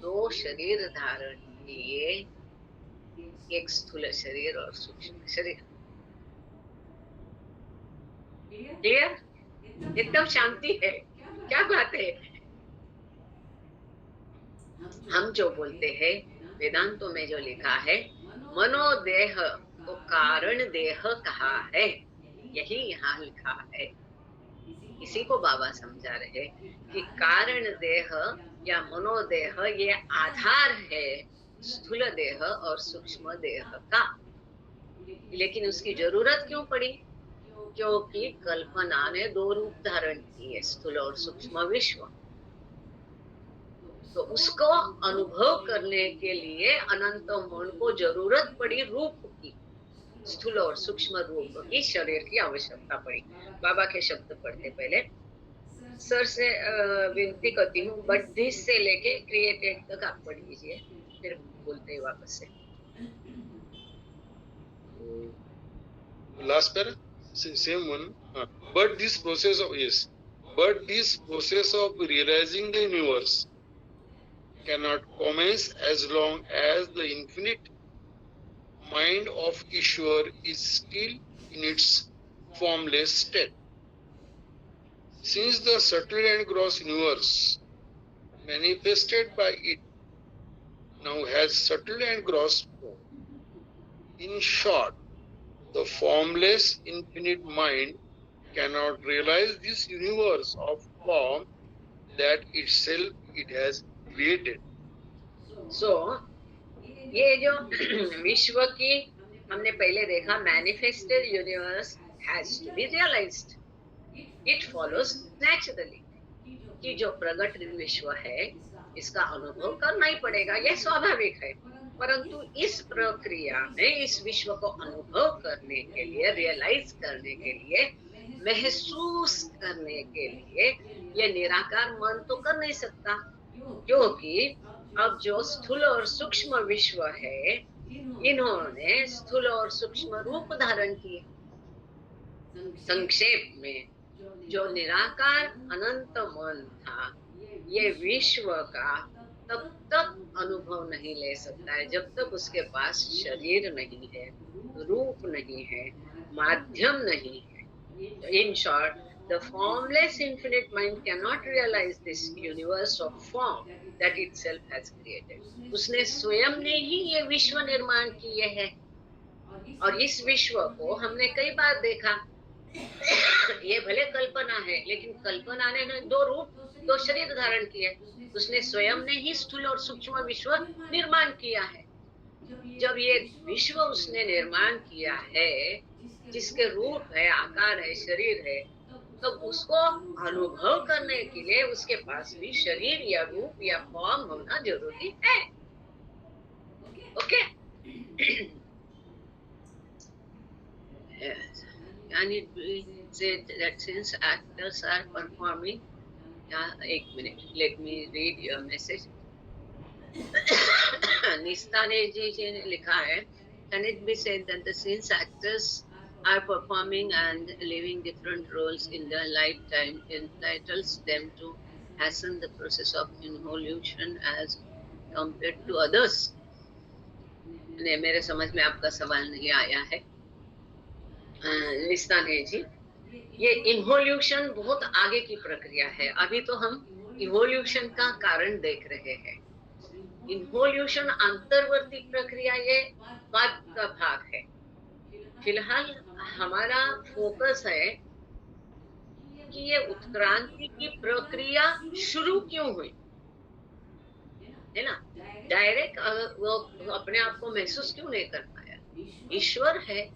[SPEAKER 2] दो शरीर धारण किए, एक स्थूल शरीर और सूक्ष्म शरीर। क्लियर? एकदम शांति है, क्या बात है। हम जो बोलते हैं, वेदांतों में जो लिखा है, मनोदेह को कारण देह कहा है, यही यहाँ लिखा है। इसी को बाबा समझा रहे कि कारण देह या मनोदेह ये आधार है स्थूल देह और सूक्ष्म देह का। लेकिन उसकी जरूरत क्यों पड़ी? क्योंकि कल्पना ने दो रूप धारण किए, स्थूल और सूक्ष्म विश्व। तो उसको अनुभव करने के लिए अनंत मन को जरूरत पड़ी रूप की, स्थूल और सूक्ष्म रूप की शरीर की आवश्यकता पड़ी। बाबा के शब्द पढ़ते पहले सर से विनती करती हूँ, बट दिस से लेके क्रिएटेड तक आप पढ़ लीजिए, फिर बोलते हैं वापस से।
[SPEAKER 1] Last para, same one. But this process of but this process of realizing the universe cannot commence as long as the infinite mind of Ishwar is still in its formless state. Since the subtle and gross universe manifested by it now has subtle and gross form. In short, the formless infinite mind cannot realize this universe of form that itself it has created.
[SPEAKER 2] So, ये जो विश्व की हमने पहले देखा manifested universe has to be realised, it follows naturally कि जो प्रकट विश्व है इसका अनुभव करना ही पड़ेगा, यह स्वाभाविक है। परंतु इस प्रक्रिया में इस विश्व को अनुभव करने के लिए, रियलाइज करने के लिए, महसूस करने के लिए ये निराकार मन तो कर नहीं सकता, क्योंकि अब जो स्थूल और सूक्ष्म विश्व है इन्होंने स्थूल और सूक्ष्म रूप धारण किए। संक्षेप में जो निराकार अनंत मन था ये विश्व का तब तक अनुभव नहीं ले सकता है जब तक उसके पास शरीर नहीं है, रूप नहीं है, माध्यम नहीं है। In short, the formless infinite mind cannot realize this universe of form that itself has created. उसने स्वयं ने ही ये विश्व निर्माण किए हैं और इस विश्व को हमने कई बार देखा। ये भले कल्पना है, लेकिन कल्पना ने दो रूप, दो शरीर धारण किए। उसने स्वयं ने ही स्थूल और सूक्ष्म विश्व निर्माण किया है। जब ये विश्व उसने निर्माण किया है जिसके रूप है, आकार है, शरीर है, तो उसको अनुभव करने के लिए उसके पास भी शरीर या रूप या फॉर्म होना जरूरी है। Okay? Yes. And it said that since actors are performing, एक minute, let me read your message. Nistane ji ने लिखा है, can it be said that the since actors are performing and living different roles in their lifetime entitles them to hasten the process of involution as compared to others? ने मेरे समझ में आपका सवाल नहीं आया है निस्ताने जी। ये इन्वोल्यूशन बहुत आगे की प्रक्रिया है, अभी तो हम इवोल्यूशन का कारण देख रहे हैं। इन्वोल्यूशन अंतर्वर्ती प्रक्रिया ये बाद का भाग है। फिलहाल हमारा फोकस है कि ये उत्क्रांति की प्रक्रिया शुरू क्यों हुई, है ना? डायरेक्ट वो अपने आप को महसूस क्यों नहीं कर पाया? ईश्वर है,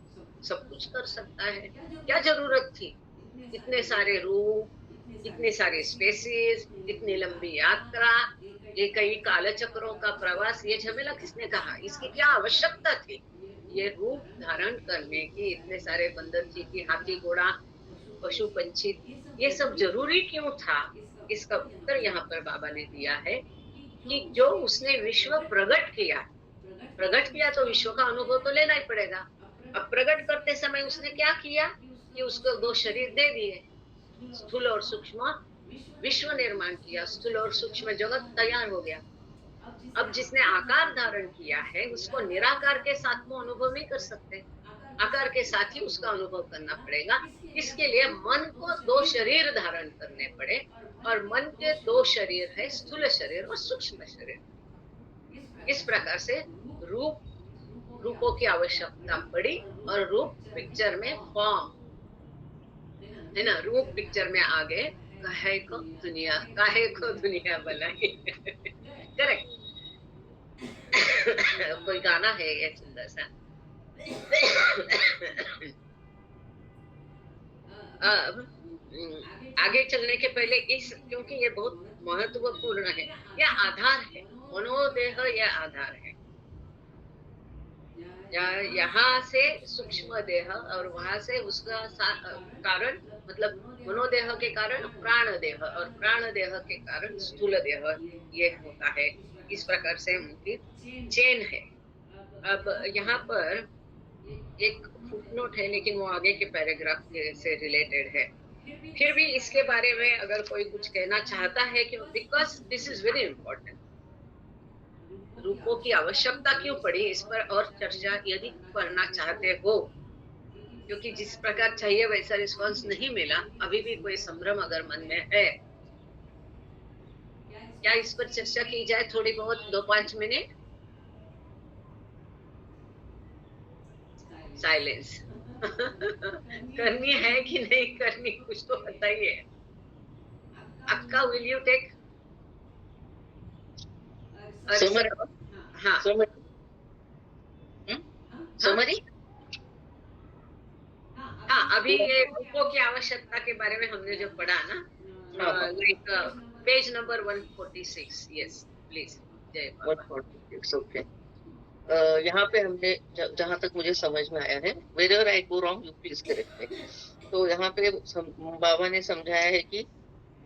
[SPEAKER 2] सब कुछ कर सकता है, क्या जरूरत थी इतने सारे रूप, इतने सारे स्पेसिस, इतनी लंबी यात्रा, ये कई कालचक्रों का प्रवास, ये झमेला किसने कहा? इसकी क्या आवश्यकता थी? ये रूप धारण करने की, इतने सारे बंदर चींटी, हाथी घोड़ा, पशु पंछी, ये सब जरूरी क्यों था? इसका उत्तर यहाँ पर बाबा ने दिया है कि जो उसने विश्व प्रकट किया तो विश्व का अनुभव तो लेना ही पड़ेगा। अब प्रकट करते समय उसने क्या किया कि उसको दो शरीर दे दिए, स्थूल और सूक्ष्म विश्व निर्माण किया, स्थूल और सूक्ष्म जगत तैयार हो गया। अब जिसने आकार धारण किया है उसको निराकार के साथ में अनुभव नहीं कर सकते, आकार के साथ ही उसका अनुभव करना पड़ेगा। इसके लिए मन को दो शरीर धारण करने पड़े, और मन के दो शरीर है, स्थूल शरीर और सूक्ष्म शरीर। इस प्रकार से रूपों की आवश्यकता पड़ी, और रूप पिक्चर में फॉर्म है ना, रूप पिक्चर में आ गए। काहे को दुनिया बनाई। करेक्ट। कोई गाना है ये सुंदर सा। अब आगे चलने के पहले इस, क्योंकि ये बहुत महत्वपूर्ण है, यह आधार है, मनोदेह यह आधार है। यहाँ से सूक्ष्म देह और वहां से उसका कारण, मतलब मनोदेह के कारण प्राण देह, और प्राण देह के कारण स्थूल देह, ये होता है। इस प्रकार से उनकी चेन है। अब यहाँ पर एक फुटनोट है, लेकिन वो आगे के पैराग्राफ से रिलेटेड है। फिर भी इसके बारे में अगर कोई कुछ कहना चाहता है कि because this is very important, रूपों की आवश्यकता क्यों पड़ी, इस पर और चर्चा यदि करना चाहते हो, क्योंकि जिस प्रकार चाहिए वैसा रिस्पांस नहीं मिला, अभी भी कोई संभ्रम अगर मन में है, क्या इस पर चर्चा की जाए थोड़ी बहुत, 2-5 मिनट? साइलेंस। करनी है कि नहीं करनी, कुछ तो बताइए। अक्का, विल यू टेक?
[SPEAKER 4] समरी?
[SPEAKER 2] हाँ, अभी ये रूपों की आवश्यकता के बारे में हमने जो पढ़ा ना,
[SPEAKER 4] हाँ,
[SPEAKER 2] like page number 146, yes please. जय बाबा।
[SPEAKER 4] 146, ओके। यहाँ पे हमने जहां तक मुझे समझ में आया है, where I go wrong you please correct me. तो यहाँ पे बाबा ने समझाया है कि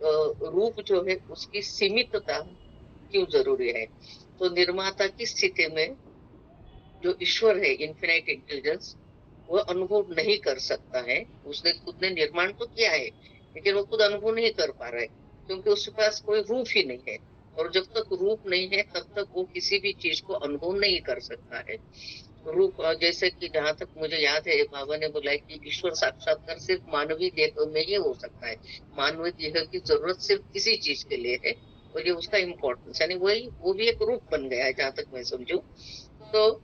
[SPEAKER 4] रूप जो है उसकी सीमितता क्यों जरूरी है। तो निर्माता की स्थिति में जो ईश्वर है, इन्फिनाइट इंटेलिजेंस, वह अनुभव नहीं कर सकता है। उसने खुद ने निर्माण तो किया है, लेकिन वो खुद अनुभव नहीं कर पा रहा है, क्योंकि उसके पास कोई रूप ही नहीं है। और जब तक रूप नहीं है तब तक वो किसी भी चीज को अनुभव नहीं कर सकता है। रूप जैसे कि जहां तक मुझे याद है, बाबा ने बोला है कि ईश्वर साक्षात्कार सिर्फ मानवीय देह में ही हो सकता है। मानवीय देह की जरूरत सिर्फ इसी चीज के लिए है, और ये उसका इम्पोर्टेंस, यानी वही वो भी एक रूप बन गया है जहां तक मैं समझू। तो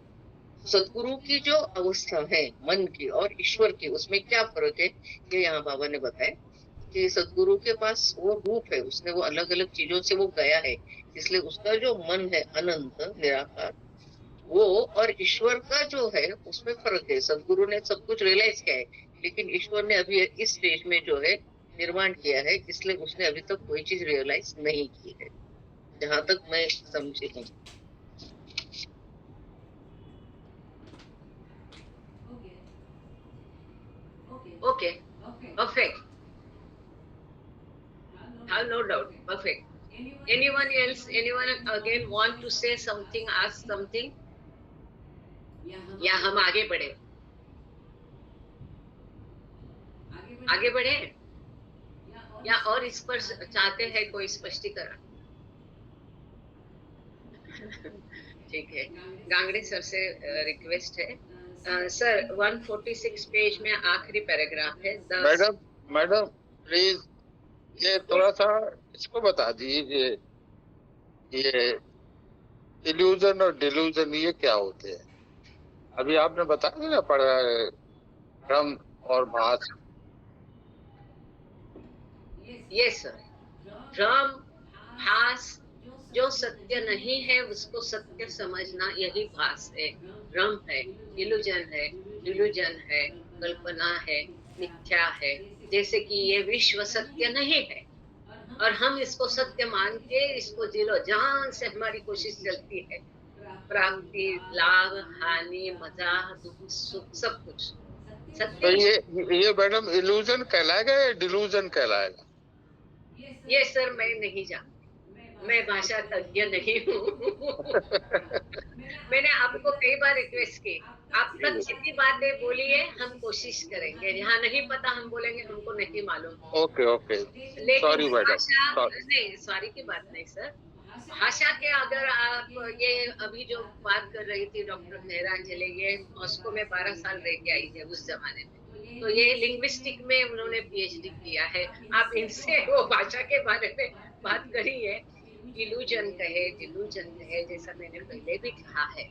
[SPEAKER 4] सदगुरु की जो अवस्था है मन की और ईश्वर की, उसमें क्या फर्क है, ये यहाँ बाबा ने बताया कि सदगुरु के पास वो रूप है, उसने वो अलग अलग चीजों से वो गया है, इसलिए उसका जो मन है अनंत निराकार, वो और ईश्वर का जो है उसमें फर्क है। सदगुरु ने सब कुछ रियलाइज किया है, लेकिन ईश्वर ने अभी इस स्टेज में जो है निर्माण किया है, इसलिए उसने अभी तक कोई चीज रियलाइज नहीं की है, जहां तक मैं समझी हूँ।
[SPEAKER 2] Okay, perfect. Have no doubt. Perfect. Anyone else? Anyone again want to say something? Ask something? या हम आगे बढ़े? आगे बढ़े या और इस पर चाहते हैं कोई स्पष्टीकरण? ठीक है, गांगड़े सर से रिक्वेस्ट है। सर 146 पेज में आखिरी पैराग्राफ है।
[SPEAKER 5] मैडम प्लीज ये थोड़ा सा इसको बता दीजिए, ये इल्यूजन और डिल्यूजन ये क्या होते हैं? अभी आपने बताया ना, पढ़ा है भ्रम और भास।
[SPEAKER 2] यस सर, भ्रम भास, जो सत्य नहीं है उसको सत्य समझना, यही भास है, भ्रम है, इल्यूजन है, डिल्यूजन है, कल्पना है, मिथ्या है। जैसे कि ये विश्व सत्य नहीं है और हम इसको सत्य मान के इसको दिलो जान से हमारी कोशिश चलती है, प्राप्ति, लाभ, हानि, मजा, दुख, सुख, सब कुछ सत्य।
[SPEAKER 5] तो ये मैडम इल्यूजन कहलाएगा या डिल्यूजन कहलाएगा?
[SPEAKER 2] ये सर मैं नहीं जानती, मैं भाषा तज्ञ नहीं हूँ। मैंने आपको कई बार रिक्वेस्ट की, आप सच्ची बातें बोलिए, हम कोशिश करेंगे, जहाँ नहीं पता हम बोलेंगे हमको नहीं मालूम।
[SPEAKER 5] ओके ओके,
[SPEAKER 2] लेकिन
[SPEAKER 5] सॉरी मैडम,
[SPEAKER 2] भाषा नहीं, सॉरी की बात नहीं सर। भाषा के अगर आप ये अभी जो बात कर रही थी डॉक्टर मेहरांजलि, ये मॉस्को में 12 साल रह के आई है उस जमाने में, तो ये लिंग्विस्टिक में उन्होंने PhD किया है। आप इनसे वो भाषा के बारे में बात करिए। इल्यूजन कहे, डिल्यूजन कहे, जैसा मैंने पहले भी कहा है,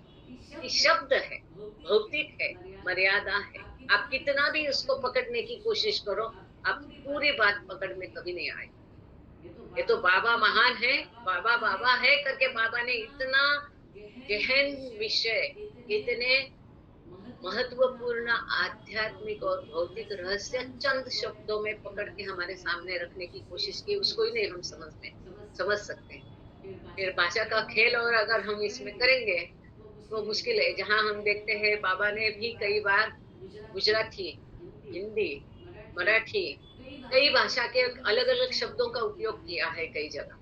[SPEAKER 2] कि शब्द है, भौतिक है, मर्यादा है। आप कितना भी उसको पकड़ने की कोशिश करो, आप पूरी बात पकड़ में कभी नहीं आए। ये तो बाबा महान है, बाबा बाबा है करके बाबा ने इतना गहन विषय, इतने महत्वपूर्ण आध्यात्मिक और भौतिक रहस्य चंद शब्दों में पकड़ के हमारे सामने रखने की कोशिश की, उसको ही नहीं हम समझ सकते हैं। फिर भाषा का खेल और अगर हम इसमें करेंगे तो मुश्किल है। जहाँ हम देखते हैं बाबा ने भी कई बार गुजराती, हिंदी, मराठी, कई भाषा के अलग अलग शब्दों का उपयोग किया है कई जगह।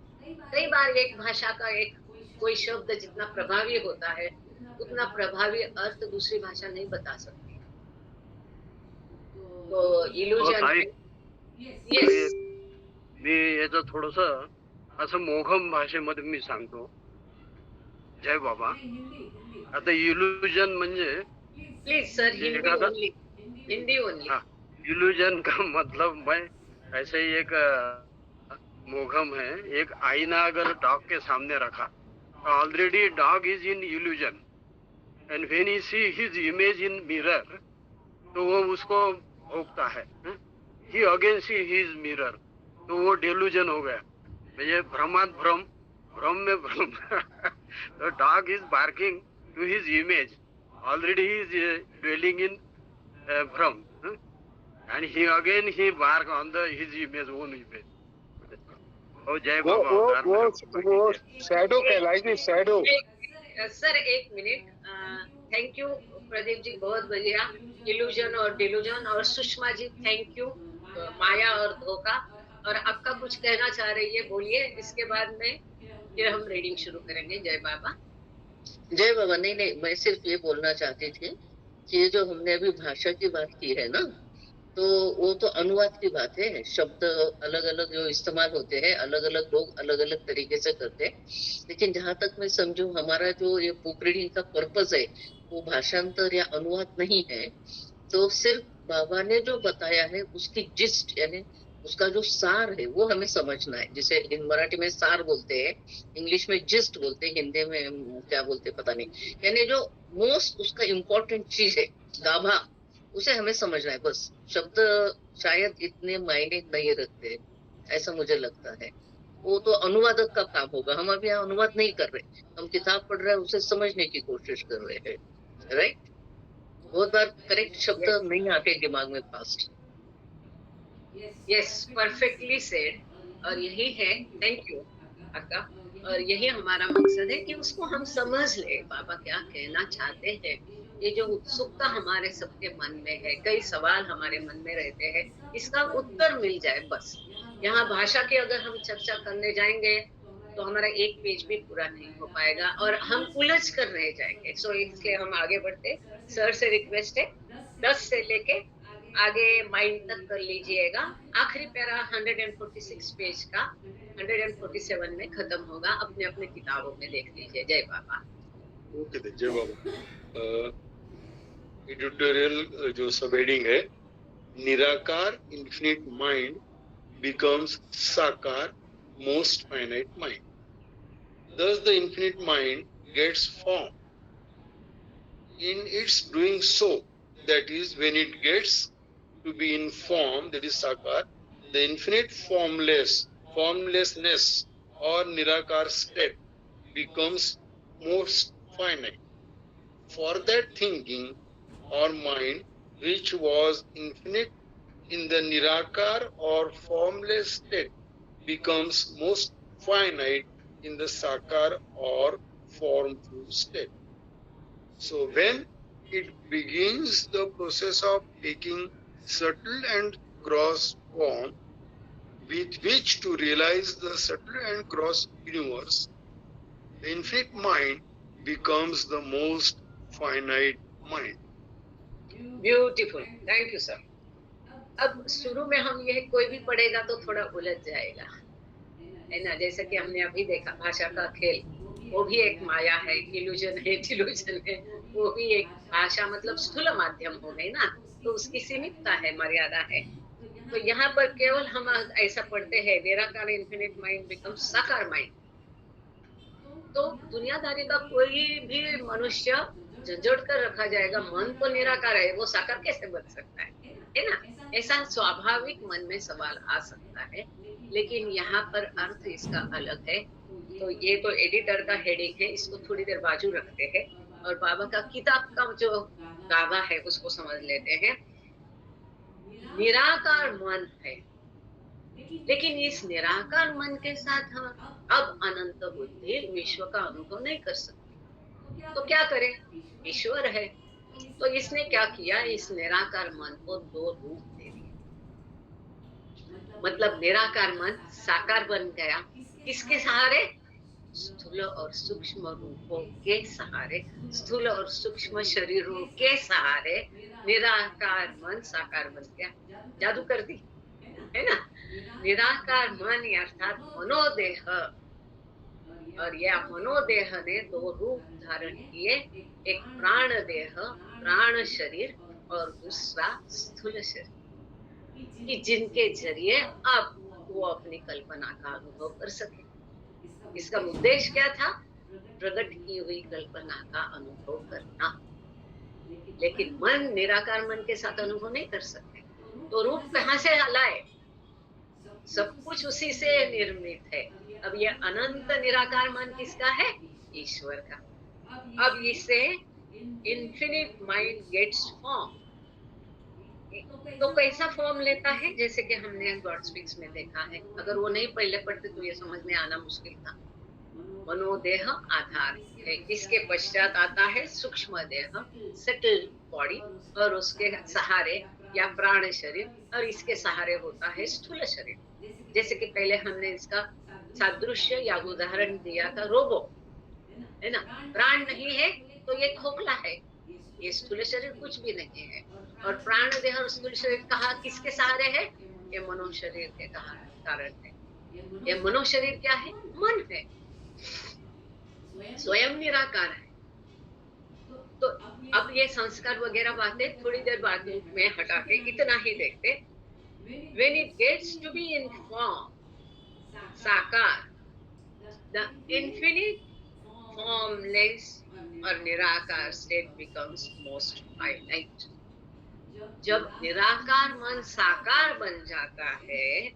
[SPEAKER 2] कई बार एक भाषा का एक कोई शब्द जितना प्रभावी होता है उतना प्रभावी अर्थ दूसरी भाषा नहीं बता सकती। तो इल्यूजन, यस,
[SPEAKER 6] मी याचं थोडस असं मोघम भाषेमध्ये मी सांगतो। जय बाबा, आता इल्यूजन म्हणजे
[SPEAKER 2] प्लीज सर, हिंदी ओनली।
[SPEAKER 6] हाँ, इल्यूजन का मतलब मैं ऐसे ही एक मोघम है, एक आईना अगर डॉग के सामने रखा, already dog is in illusion and when he see his image in mirror, तो वो उसको भोगता है। ही अगेन सी हिज मिरर, तो वो डिल्यूजन हो गया। म्हणजे भ्रमात भ्रम, भ्रम में भ्रम। तो dog is barking to his image, already he is dwelling in भ्रम, and he bark on his image, own image. Oh, जय
[SPEAKER 5] वो
[SPEAKER 6] बाबा
[SPEAKER 5] वो
[SPEAKER 6] अवतार
[SPEAKER 5] वो
[SPEAKER 6] मेरे को कृपा
[SPEAKER 5] वो
[SPEAKER 6] कीजिए।
[SPEAKER 5] शैडो कहलाएगी, शैडो।
[SPEAKER 2] सर एक minute, thank you Pradeep ji, बहुत बढ़िया। इल्यूजन और डिल्यूजन, और सुषमा जी थैंक यू, माया और धोखा। और आपका कुछ कहना चाह रही है, बोलिए, इसके बाद में फिर हम रीडिंग शुरू करेंगे। जय बाबा।
[SPEAKER 4] जय बाबा। नहीं नहीं, मैं सिर्फ ये बोलना चाहती थी कि ये जो हमने अभी भाषा की बात की है ना, तो वो तो अनुवाद की बात है। शब्द अलग अलग जो इस्तेमाल होते हैं, अलग अलग लोग अलग अलग तरीके से करते हैं। लेकिन जहां तक मैं समझू, हमारा जो ये बुक रीडिंग का पर्पस है वो भाषांतर या अनुवाद नहीं है। तो सिर्फ बाबा ने जो बताया है उसकी जिस्ट, यानी उसका जो सार है वो हमें समझना है। जिसे इन मराठी में सार बोलते हैं, इंग्लिश में जिस्ट बोलते हैं, हिंदी में क्या बोलते हैं पता नहीं। यानी जो मोस्ट उसका इम्पोर्टेंट चीज है, गाभा, उसे हमें समझना है बस। शब्द शायद इतने मायने नहीं रखते, ऐसा मुझे लगता है। वो तो अनुवादक का काम होगा। हम अभी यहाँ अनुवाद नहीं कर रहे, हम किताब पढ़ रहे हैं, उसे समझने की कोशिश कर रहे हैं। राइट? बहुत बार करेक्ट शब्द नहीं आते दिमाग में फास्ट।
[SPEAKER 2] Yes, perfectly said. और यही है, थैंक यू अक्का। और यही हमारा मकसद है कि उसको हम समझ ले, बाबा क्या कहना चाहते हैं। ये जो उत्सुकता हमारे सबके मन में है, कई सवाल हमारे मन में रहते हैं, इसका उत्तर मिल जाए बस। यहाँ भाषा की अगर हम चर्चा करने जाएंगे तो हमारा एक पेज भी पूरा नहीं हो पाएगा और हम उलझ कर रह जाएंगे। सो इसलिए हम आगे बढ़ते। सर से रिक्वेस्ट है, 10 से लेके आगे माइंड तक कर लीजिएगा। आखिरी पैरा 146 पेज का 147 में खत्म होगा। अपने अपने किताबों में देख लीजिए। जय बाबा।
[SPEAKER 1] ओके, जय बाबा। एडिटोरियल जो सब हेडिंग है, निराकार infinite mind becomes sakar most finite mind. Thus the infinite mind gets form. In its doing so, that is, when it gets to be in form, that is sakar, the infinite formlessness or nirakar state becomes most finite. For that thinking or mind which was infinite in the nirakar or formless state becomes most finite in the sakar or formful state. So when it begins the process of taking subtle and gross form with which to realize the subtle and gross universe, the infinite mind becomes the most finite mind.
[SPEAKER 2] Beautiful, thank you sir. अब शुरू में हम ये कोई भी पढ़ेगा तो थोड़ा उलझ जाएगा, है ना। जैसे कि हमने अभी देखा, भाषा का खेल, वो भी एक माया है, इल्यूजन है, डिल्यूजन है। वो भी एक भाषा, मतलब स्थूल माध्यम हो गई ना, तो उसकी सीमितता है, मर्यादा है। तो यहाँ पर केवल हम ऐसा पढ़ते हैं, निराकार इन्फिनिट माइंड बिकम्स साकार माइंड। तो दुनियादारी का कोई भी मनुष्य झंझोड़ कर रखा जाएगा, मन तो निराकार है, वो साकार कैसे बन सकता है ना। ऐसा स्वाभाविक मन में सवाल आ सकता है, लेकिन यहाँ पर अर्थ इसका अलग है। तो ये तो एडिटर का हेडिंग है, इसको थोड़ी देर बाजू रखते हैं और बाबा का किताब का जो गावा है उसको समझ लेते हैं। निराकार मन है, लेकिन इस निराकार मन के साथ हम अब अनंत बुद्धि विश्व का अनुभव नहीं कर सकते। तो क्या करें? ईश्वर है, तो इसने क्या किया, इस निराकार मन को दो रूप दे दिए। मतलब निराकार मन साकार बन गया, किसके सहारे? स्थूल और सूक्ष्म रूपों के सहारे, स्थूल और सूक्ष्म शरीरों के सहारे निराकार मन साकार बन गया। जादू कर दी, है ना। निराकार मन अर्थात मनोदेह, और यह मनोदेह ने दो रूप धारण किए, एक प्राण देह, प्राण शरीर, और दूसरा स्थूल शरीर, कि जिनके जरिए अब वो अपनी कल्पना का अनुभव कर सके। इसका उद्देश्य क्या था? प्रकट की हुई कल्पना का अनुभव करना। लेकिन मन, निराकार मन के साथ अनुभव नहीं कर सकते, तो रूप कहाँ से लाए? सब कुछ उसी से निर्मित है। अब ये अनंत निराकार मन किसका है? ईश्वर का। अब इसे इन्फिनिट माइंड गेट्स फॉर्म, तो कैसा फॉर्म लेता है, जैसे कि हमने गॉड स्पीक्स में देखा है। अगर वो नहीं पहले पढ़ते तो ये समझ में आना मुश्किल था। मनोदेह आधार है, इसके पश्चात आता है सूक्ष्म देह, सेटल्ड बॉडी, और उसके सहारे या प्राण शरीर, और इसके सहारे होता है स्थूल शरीर। जैसे कि पहले हमने इसका सादृश्य या उदाहरण दिया था रोबो, है ना। प्राण नहीं है तो ये खोखला है, ये स्थूल शरीर कुछ भी नहीं है। और प्राण देह और स्थूल शरीर कहा किसके सहारे है? ये मनो शरीर के कारण है। ये मनो शरीर क्या है? मन है, स्वयं निराकार है। तो अब ये संस्कार वगैरह बातें थोड़ी देर बाद में हटा के इतना ही देखते। When it gets to be in form, साकार, the infinite formless or निराकार state becomes most finite. जब निराकार मन साकार बन जाता है,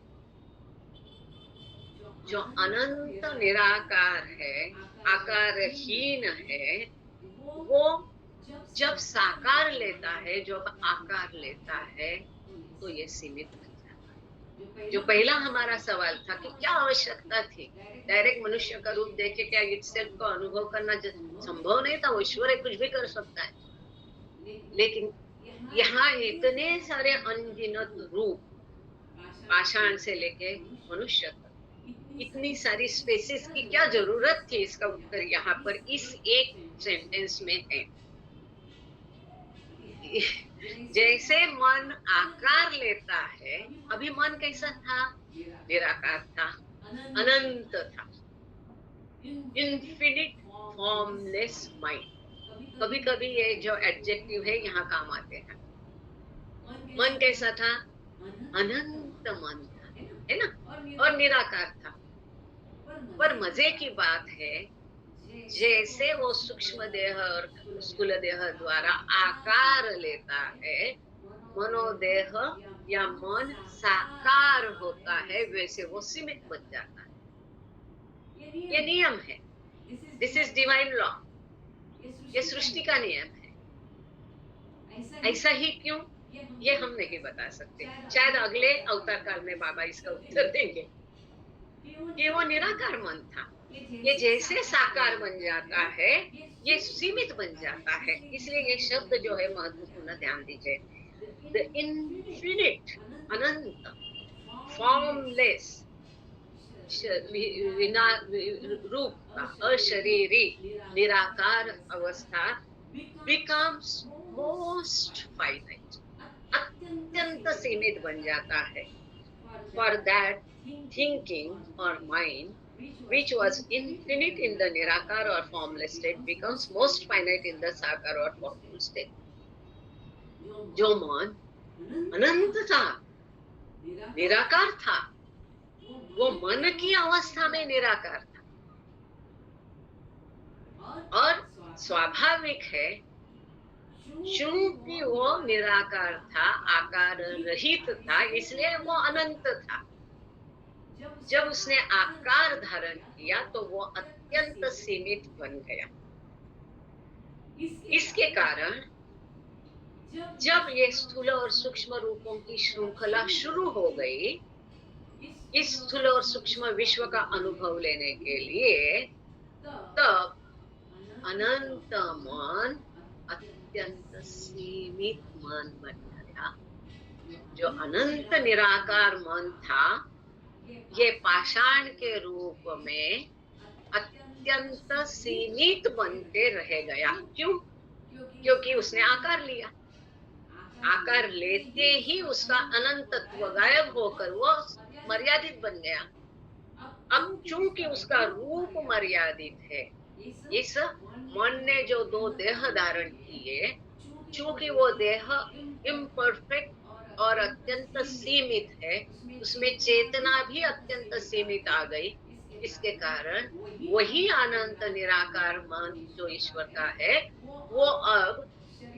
[SPEAKER 2] जो अनंत निराकार है, आकारहीन है, वो जब साकार लेता है, जब आकार लेता है, तो ये सीमित बन जाता है। जो पहला हमारा सवाल था कि क्या आवश्यकता थी, डायरेक्ट मनुष्य का रूप देखे क्या इटसेल्फ को अनुभव करना संभव नहीं था? वो ईश्वर है, कुछ भी कर सकता है। लेकिन यहाँ इतने सारे अनगिनत रूप, पाषाण से लेके मनुष्य तक, इतनी सारी स्पेसिस की क्या जरूरत थी? इसका उत्तर यहाँ पर इस एक सेंटेंस में है। जैसे मन आकार लेता है, अभी मन कैसा था? निराकार था, अनंत था, इन्फिनिट फॉर्मलेस माइंड। कभी कभी ये जो एडजेक्टिव है यहाँ काम आते हैं। मन कैसा था? अनंत मन था, है ना, और निराकार था। पर मजे की बात है, जैसे वो सूक्ष्म देह और स्थूल देह द्वारा आकार लेता है, मनोदेह या मन साकार होता है, वैसे वो सीमित बन जाता है। ये नियम है, दिस इज डिवाइन लॉ, ये सृष्टि का नियम है। ऐसा ही क्यों, ये हम नहीं बता सकते। शायद अगले अवतार काल में बाबा इसका उत्तर देंगे कि वो निराकार मन था, ये जैसे साकार बन जाता है, ये सीमित बन जाता है। इसलिए ये शब्द जो है महत्वपूर्ण, ध्यान दीजिए। द इन्फिनिट, अनंत, फॉर्मलेस, रूप का अशरीरी निराकार अवस्था becomes most finite, अत्यंत सीमित बन जाता है। For that thinking or mind which was infinite in the nirakar or formless state becomes most finite in the sakar or formless state. जो मन अनंत था, निराकार था, वो मन की अवस्था में निराकार था। और स्वाभाविक है, चूंकि वो निराकार था, आकार रहित था, इसलिए वो अनंत था। जब उसने आकार धारण किया तो वो अत्यंत सीमित बन गया। इसके कारण जब ये स्थूल और सूक्ष्म रूपों की श्रृंखला शुरू हो गई, इस स्थूल और सूक्ष्म विश्व का अनुभव लेने के लिए, तब अनंत मन अत्यंत सीमित मन बन गया। जो अनंत निराकार मन था, ये पाषाण के रूप में अत्यंत सीमित बनते रह गया। क्यों? क्योंकि उसने आकार लिया। आकार लेते ही उसका अनंतत्व गायब होकर वो मर्यादित बन गया। अब चूंकि उसका रूप मर्यादित है, इस मन ने जो दो देह धारण किए, चूंकि वो देह इम्परफेक्ट और अत्यंत सीमित है, उसमें चेतना भी अत्यंत सीमित आ गई। इसके कारण वही अनंत निराकार मन जो ईश्वर का है, वो अब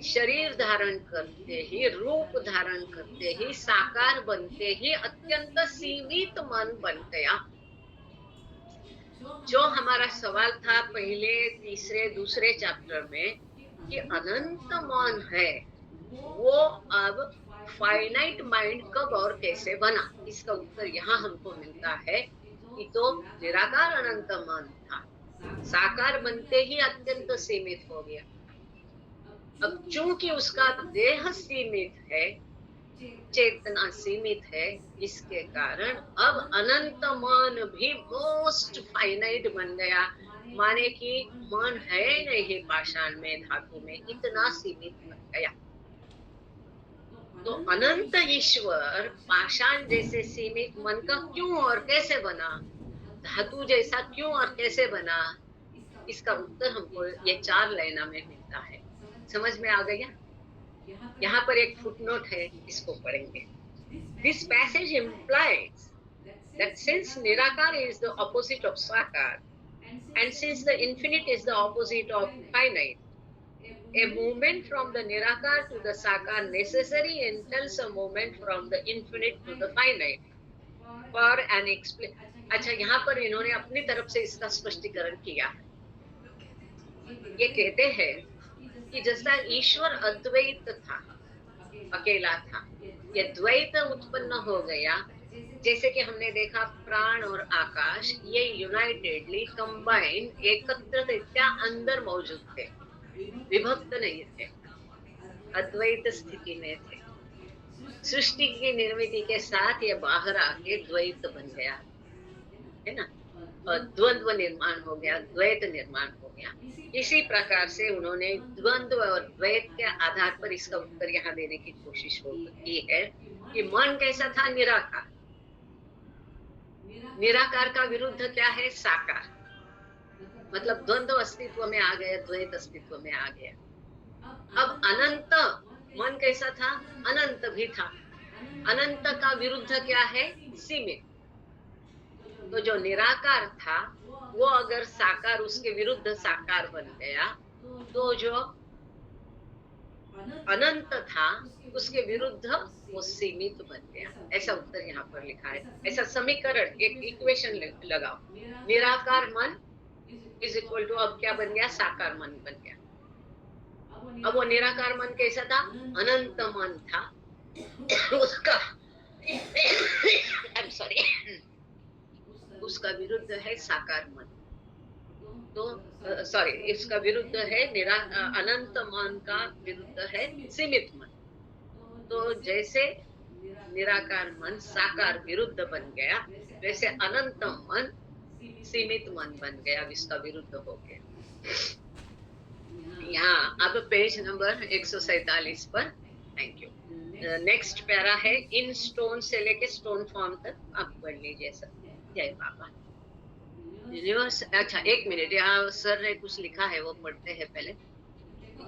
[SPEAKER 2] शरीर धारण करते ही, रूप धारण करते ही, साकार बनते ही अत्यंत सीमित मन बन गया। जो हमारा सवाल था पहले, तीसरे, दूसरे चैप्टर में कि अनंत मन है, वो अब फाइनाइट माइंड कब और कैसे बना? इसका उत्तर यहाँ हमको मिलता है कि तो निराकार अनंत मन था, साकार बनते ही अत्यंत सीमित हो गया। अब चूंकि उसका देह सीमित है, चेतना सीमित है, इसके कारण अब अनंत मन भी मोस्ट फाइनाइट बन गया। माने कि मन है नहीं पाषाण में, धातु में, इतना सीमित बन गया। तो अनंत ईश्वर पाषाण जैसे सीमित मन का क्यों और कैसे बना, धातु जैसा क्यों और कैसे बना, इसका उत्तर हमको ये 4 लाइनों में मिलता है। समझ में आ गया? यहाँ पर एक फुटनोट है, इसको पढ़ेंगे। This passage implies that since Nirakara is the opposite of Sakar, and since the infinite is the opposite of finite, a movement from the Nirakara to the Sakar necessary entails a movement from the infinite to the finite. For an अच्छा, यहाँ पर इन्होंने अपनी तरफ से इसका स्पष्टीकरण किया है। ये कहते हैं कि जैसा ईश्वर अद्वैत था, अकेला था, ये द्वैत उत्पन्न हो गया। जैसे कि हमने देखा प्राण और आकाश ये यूनाइटेडली कंबाइन एकत्रितया अंदर मौजूद थे, विभक्त नहीं थे, अद्वैत स्थिति में थे। सृष्टि की निर्मिति के साथ ये बाहर आके द्वैत बन गया, है ना, और द्वंद्व निर्माण हो गया, द्वैत निर्माण हो गया। इसी प्रकार से उन्होंने द्वंद्व और द्वैत के आधार पर इसका उत्तर यहाँ देने की कोशिश की है कि मन कैसा था? निराकार। निराकार का विरुद्ध क्या है? साकार। मतलब द्वंद्व अस्तित्व में आ गया, द्वैत अस्तित्व में आ गया। अब अनंत मन कैसा था? अनंत भी था। अनंत का विरुद्ध क्या है? सीमित। तो जो निराकार था वो अगर साकार, उसके विरुद्ध साकार बन गया, तो जो अनंत था उसके विरुद्ध वो सीमित बन गया। ऐसा उत्तर यहाँ पर लिखा है। ऐसा समीकरण, एक इक्वेशन लगाओ, निराकार मन इज इक्वल टू, अब क्या बन गया? साकार मन बन गया। अब वो निराकार मन कैसा था? अनंत मन था। उसका I'm sorry, उसका विरुद्ध है साकार मन। तो सॉरी, इसका विरुद्ध है अनंत मन का विरुद्ध है सीमित मन। तो जैसे निराकार मन साकार विरुद्ध बन गया, वैसे अनंत मन सीमित मन बन गया, इसका विरुद्ध हो गया। यहाँ अब पेज नंबर 147 पर, थैंक यू। नेक्स्ट पैरा है, इन स्टोन से लेके स्टोन फॉर्म तक आप पढ़ लीजिए सर। जय बाबा। यूनिवर्स, अच्छा एक मिनट, यहाँ सर ने कुछ लिखा है, वो पढ़ते हैं पहले।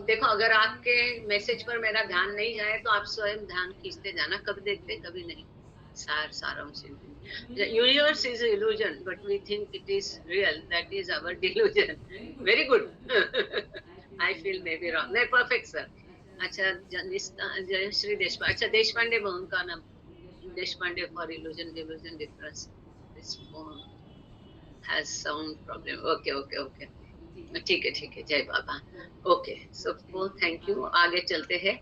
[SPEAKER 2] देखो, अगर आपके मैसेज पर मेरा ध्यान नहीं जाए तो आप स्वयं ध्यान खींचते जाना, कभी देखते कभी नहीं। सारांश, universe is illusion but we think it is real, that is our delusion. Very good. I feel may be wrong. नहीं, परफेक्ट सर। अच्छा, जयश्री देशपांडे, अच्छा देशपांडे मोहन का नाम, Deshpande for illusion delusion difference, this phone has sound problem. Okay okay okay, ठीक है, जय बाबा। Okay, सबको थैंक यू। आगे चलते हैं।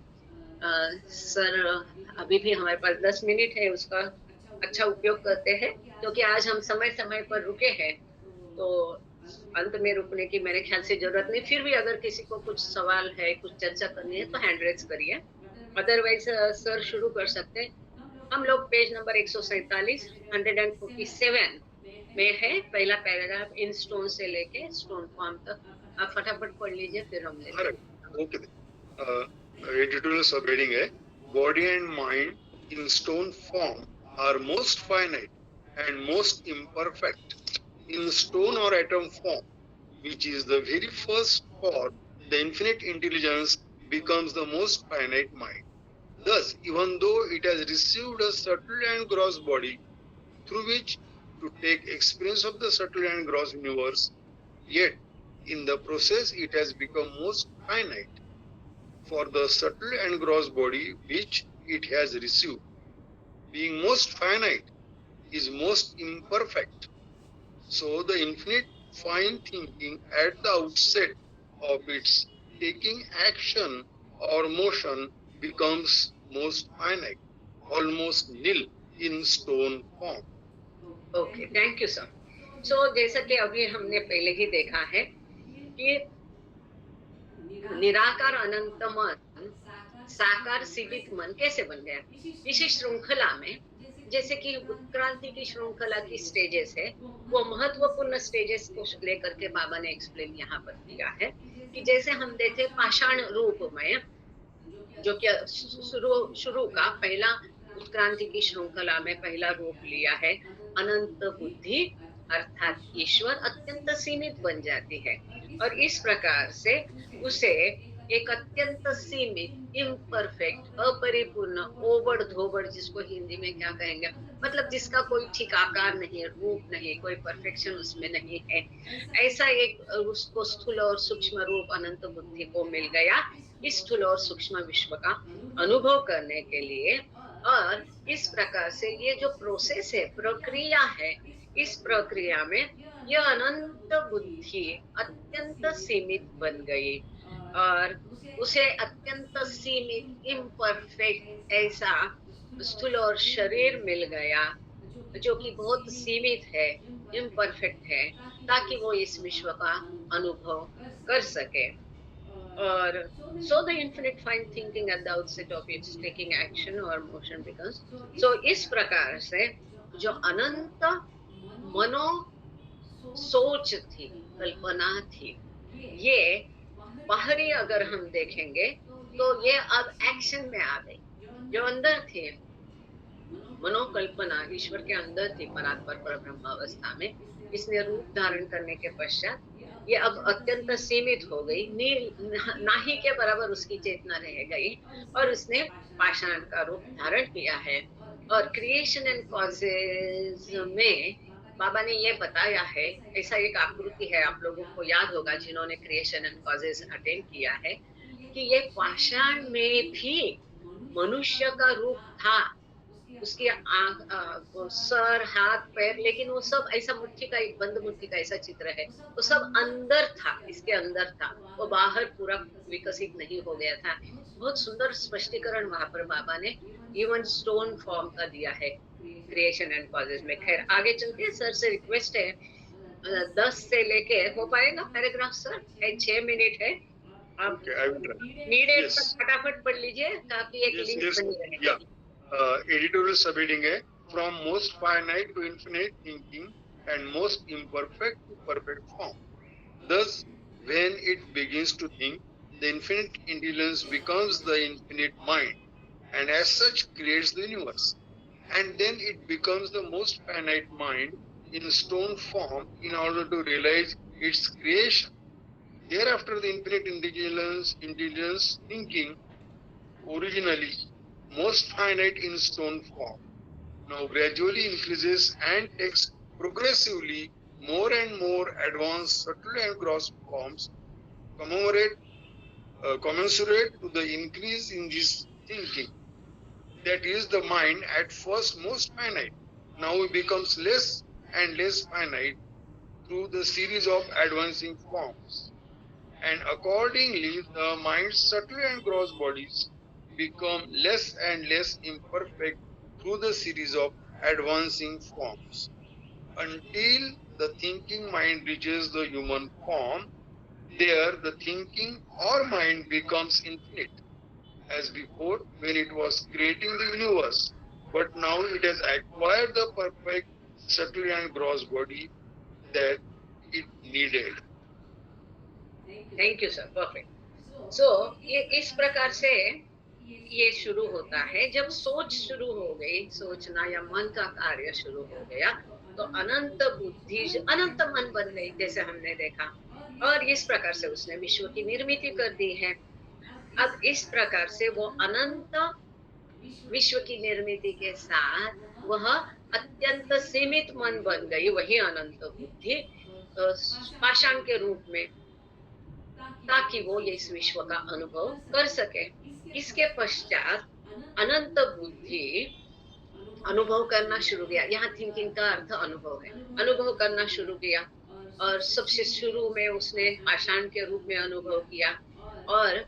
[SPEAKER 2] सर अभी भी हमारे पास 10 मिनट है, उसका अच्छा उपयोग करते हैं, क्योंकि आज हम समय समय पर रुके हैं, तो अंत में रुकने की मेरे ख्याल से जरूरत नहीं। फिर भी अगर किसी को कुछ सवाल है, कुछ चर्चा करनी है तो हैंड रेज करिए, अदरवाइज सर शुरू कर सकते हैं। हम लोग पेज नंबर 147 147 में है, पहला पैराग्राफ, इन स्टोन से लेके स्टोन फॉर्म तक। आप फटाफट पढ़ लीजिए, फिर हम लेंगे।
[SPEAKER 1] एडिटोरियल सब हेडिंग है, body and mind in stone form are most finite and most imperfect in stone or atom form, which is the very first form. The infinite intelligence becomes the most finite mind. Thus, even though it has received a subtle and gross body through which to take experience of the subtle and gross universe, yet in the process it has become most finite. For the subtle and gross body which it has received, being most finite, is most imperfect. So the infinite fine thinking at the outset of its taking action or motion becomes most finite, almost nil in stone form.
[SPEAKER 2] Okay, thank you sir. So जैसा कि अभी हमने पहले ही देखा है कि निराकार अनंत मन साकार सीमित मन कैसे बन गया। इसी श्रृंखला में जैसे कि उत्क्रांति की श्रृंखला की स्टेजेस है, वो महत्वपूर्ण स्टेजेस को लेकर के बाबा ने एक्सप्लेन यहाँ पर किया है कि जैसे हम देखे पाषाण रूप में, जो कि शुरू का पहला उत्क्रांति की श्रृंखला में पहला रूप लिया है, अनंत बुद्धि अर्थात ईश्वर अत्यंत सीमित बन जाती है और इस प्रकार से उसे एक अत्यंत सीमित, इम्परफेक्ट, अपरिपूर्ण, ओबड़ धोबड़, जिसको हिंदी में क्या कहेंगे, मतलब जिसका कोई ठीक आकार नहीं, रूप नहीं, कोई परफेक्शन उसमें नहीं है, ऐसा एक उसको स्थूल और सूक्ष्म रूप अनंत बुद्धि को मिल गया इस स्थूल और सूक्ष्म विश्व का अनुभव करने के लिए। और इस प्रकार से ये जो प्रोसेस है, प्रक्रिया है, इस प्रक्रिया में यह अनंत बुद्धि अत्यंत सीमित बन गई और उसे अत्यंत सीमित, इम्परफेक्ट ऐसा स्थूल और शरीर मिल गया जो कि बहुत सीमित है, इम्परफेक्ट है, ताकि वो इस विश्व का अनुभव कर सके। और so the infinite fine thinking at the outset of its taking action or motion becomes, so इस प्रकार से जो अनंत मनो सोच थी, कल्पना थी, ये बाहरी अगर हम देखेंगे तो ये अब एक्शन में आ गई। जो अंदर थी मनोकल्पना, ईश्वर के अंदर थी परात्पर परब्रह्म अवस्था में, इसने रूप धारण करने के पश्चात ये अब अत्यंत सीमित हो गई, नाही के बराबर उसकी चेतना रह गई और उसने पाषाण का रूप धारण किया है। और क्रिएशन एंड कॉजेज में बाबा ने ये बताया है, ऐसा एक आकृति है, आप लोगों को याद होगा जिन्होंने क्रिएशन एंड कॉजेज अटेंड किया है, कि ये पाषाण में भी मनुष्य का रूप था, उसकी सर, हाथ, पैर, लेकिन वो सब ऐसा मुट्ठी का, एक बंद मुट्ठी का ऐसा चित्र है, वो सब अंदर था, इसके अंदर था, वो बाहर पूरा विकसित नहीं हो गया था। बहुत सुंदर स्पष्टीकरण वहां पर बाबा ने इवन स्टोन फॉर्म का दिया है क्रिएशन एंड कॉजेज में। खैर आगे चलते हैं, सर से रिक्वेस्ट है 10 से लेके हो पाएगा पैराग्राफ सर, 6 मिनट है, आप नीडेड फटाफट पढ़ लीजिए ताकि एक लिंक बनी रहेगी।
[SPEAKER 1] Editorial subheading है from most finite to infinite thinking and most imperfect to perfect form. Thus, when it begins to think, the infinite intelligence becomes the infinite mind, and as such creates the universe. And then it becomes the most finite mind in stone form in order to realize its creation. Thereafter, the infinite intelligence thinking, originally most finite in stone form, now gradually increases and takes progressively more and more advanced subtle and gross forms commensurate to the increase in this thinking. That is, the mind at first most finite, now it becomes less and less finite through the series of advancing forms. And accordingly, the mind's subtle and gross bodies become less and less imperfect through the series of advancing forms, until the thinking mind reaches the human form. There the thinking or mind becomes infinite, as before when it was creating the universe, but now it has acquired the perfect subtle and gross body that it needed.
[SPEAKER 2] Thank you sir, perfect. So ये इस प्रकार से ये शुरू होता है, जब सोच शुरू हो गई, सोचना या मन का कार्य शुरू हो गया, तो अनंत बुद्धि अनंत मन बन गई, जैसे हमने देखा, और इस प्रकार से उसने विश्व की निर्मिति कर दी है। अब इस प्रकार से वो अनंत विश्व की निर्मिति के साथ वह अत्यंत सीमित मन बन गई, वही अनंत बुद्धि पाषाण के रूप में, ताकि वो इस विश्व का अनुभव कर सके। इसके पश्चात अनंत बुद्धि अनुभव करना शुरू किया, यहाँ थिंकिंग का अर्थ अनुभव है, अनुभव करना शुरू किया, और सबसे शुरू में उसने पाषाण के रूप में अनुभव किया, और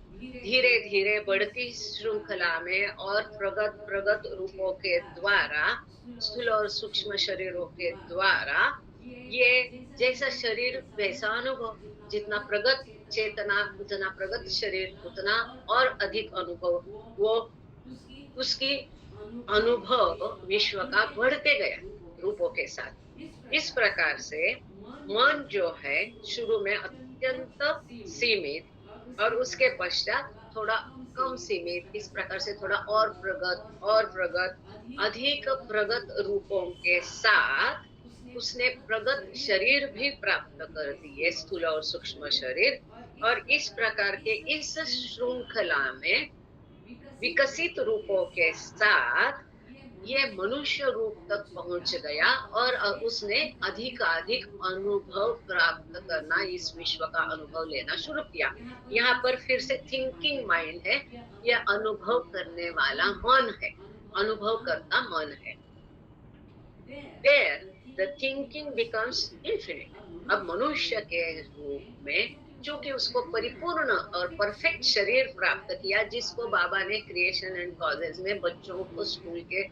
[SPEAKER 2] धीरे धीरे बढ़ती श्रृंखला में और प्रगत प्रगत रूपों के द्वारा, स्थूल और सूक्ष्म शरीरों के द्वारा, ये जैसा शरीर वैसा अनुभव, जितना प्रगत चेतना उतना प्रगत शरीर उतना और अधिक अनुभव, वो उसकी अनुभव विश्व का बढ़ते गया रूपों के साथ। इस प्रकार से मन जो है शुरू में अत्यंत सीमित और उसके पश्चात थोड़ा कम सीमित, इस प्रकार से थोड़ा और प्रगत अधिक प्रगत रूपों के साथ उसने प्रगत शरीर भी प्राप्त कर दिए, स्थूल और सूक्ष्म शरीर। और इस प्रकार के इस श्रृंखला में विकसित रूपों के साथ ये मनुष्य रूप तक पहुंच गया और उसने अधिक अनुभव प्राप्त करना, इस विश्व का अनुभव लेना शुरू किया। यहाँ पर फिर से थिंकिंग माइंड है, यह अनुभव करने वाला मन है, अनुभव करता मन है। There the thinking becomes infinite. अब मनुष्य के रूप में चूंकि उसको परिपूर्ण और परफेक्ट शरीर प्राप्त किया, जिसको बाबा ने क्रिएशन एंड कॉजेज में बच्चों को स्कूल के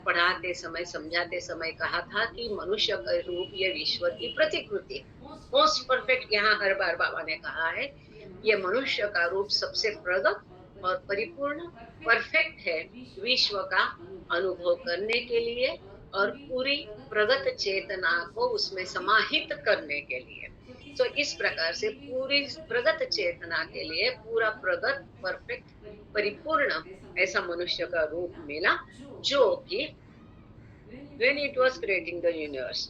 [SPEAKER 2] पढ़ाते समय समझाते समय कहा था कि मनुष्य का रूप ये विश्व की प्रतिकृति, मोस्ट परफेक्ट। यहाँ हर बार बाबा ने कहा है ये मनुष्य का रूप सबसे प्रगत और परिपूर्ण परफेक्ट है विश्व का अनुभव करने के लिए और पूरी प्रगत चेतना को उसमें समाहित करने के लिए। तो इस प्रकार से पूरी प्रगत चेतना के लिए पूरा प्रगत परफेक्ट परिपूर्ण ऐसा मनुष्य का रूप मिला, जो कि when it was creating the universe,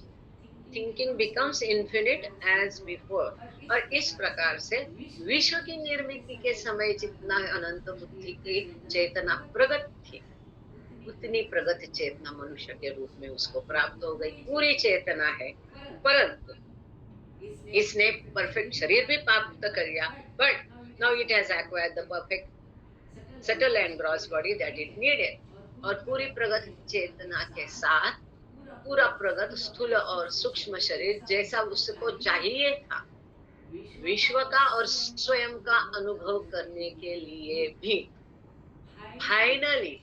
[SPEAKER 2] thinking becomes infinite as before। और इस प्रकार से विश्व की निर्मिति के समय जितना अनंत बुद्धि की चेतना प्रगट थी, उतनी प्रगत चेतना मनुष्य के रूप में उसको प्राप्त हो गई, पूरी चेतना है। परंतु इसने परफेक्ट शरीर भी प्राप्त कर लिया, but now it has acquired the perfect subtle and gross body that it needed. और पूरी प्रगत चेतना के साथ पूरा प्रगत स्थूल और सूक्ष्म शरीर जैसा उसको चाहिए था विश्व का और स्वयं का अनुभव करने के लिए भी, फाइनली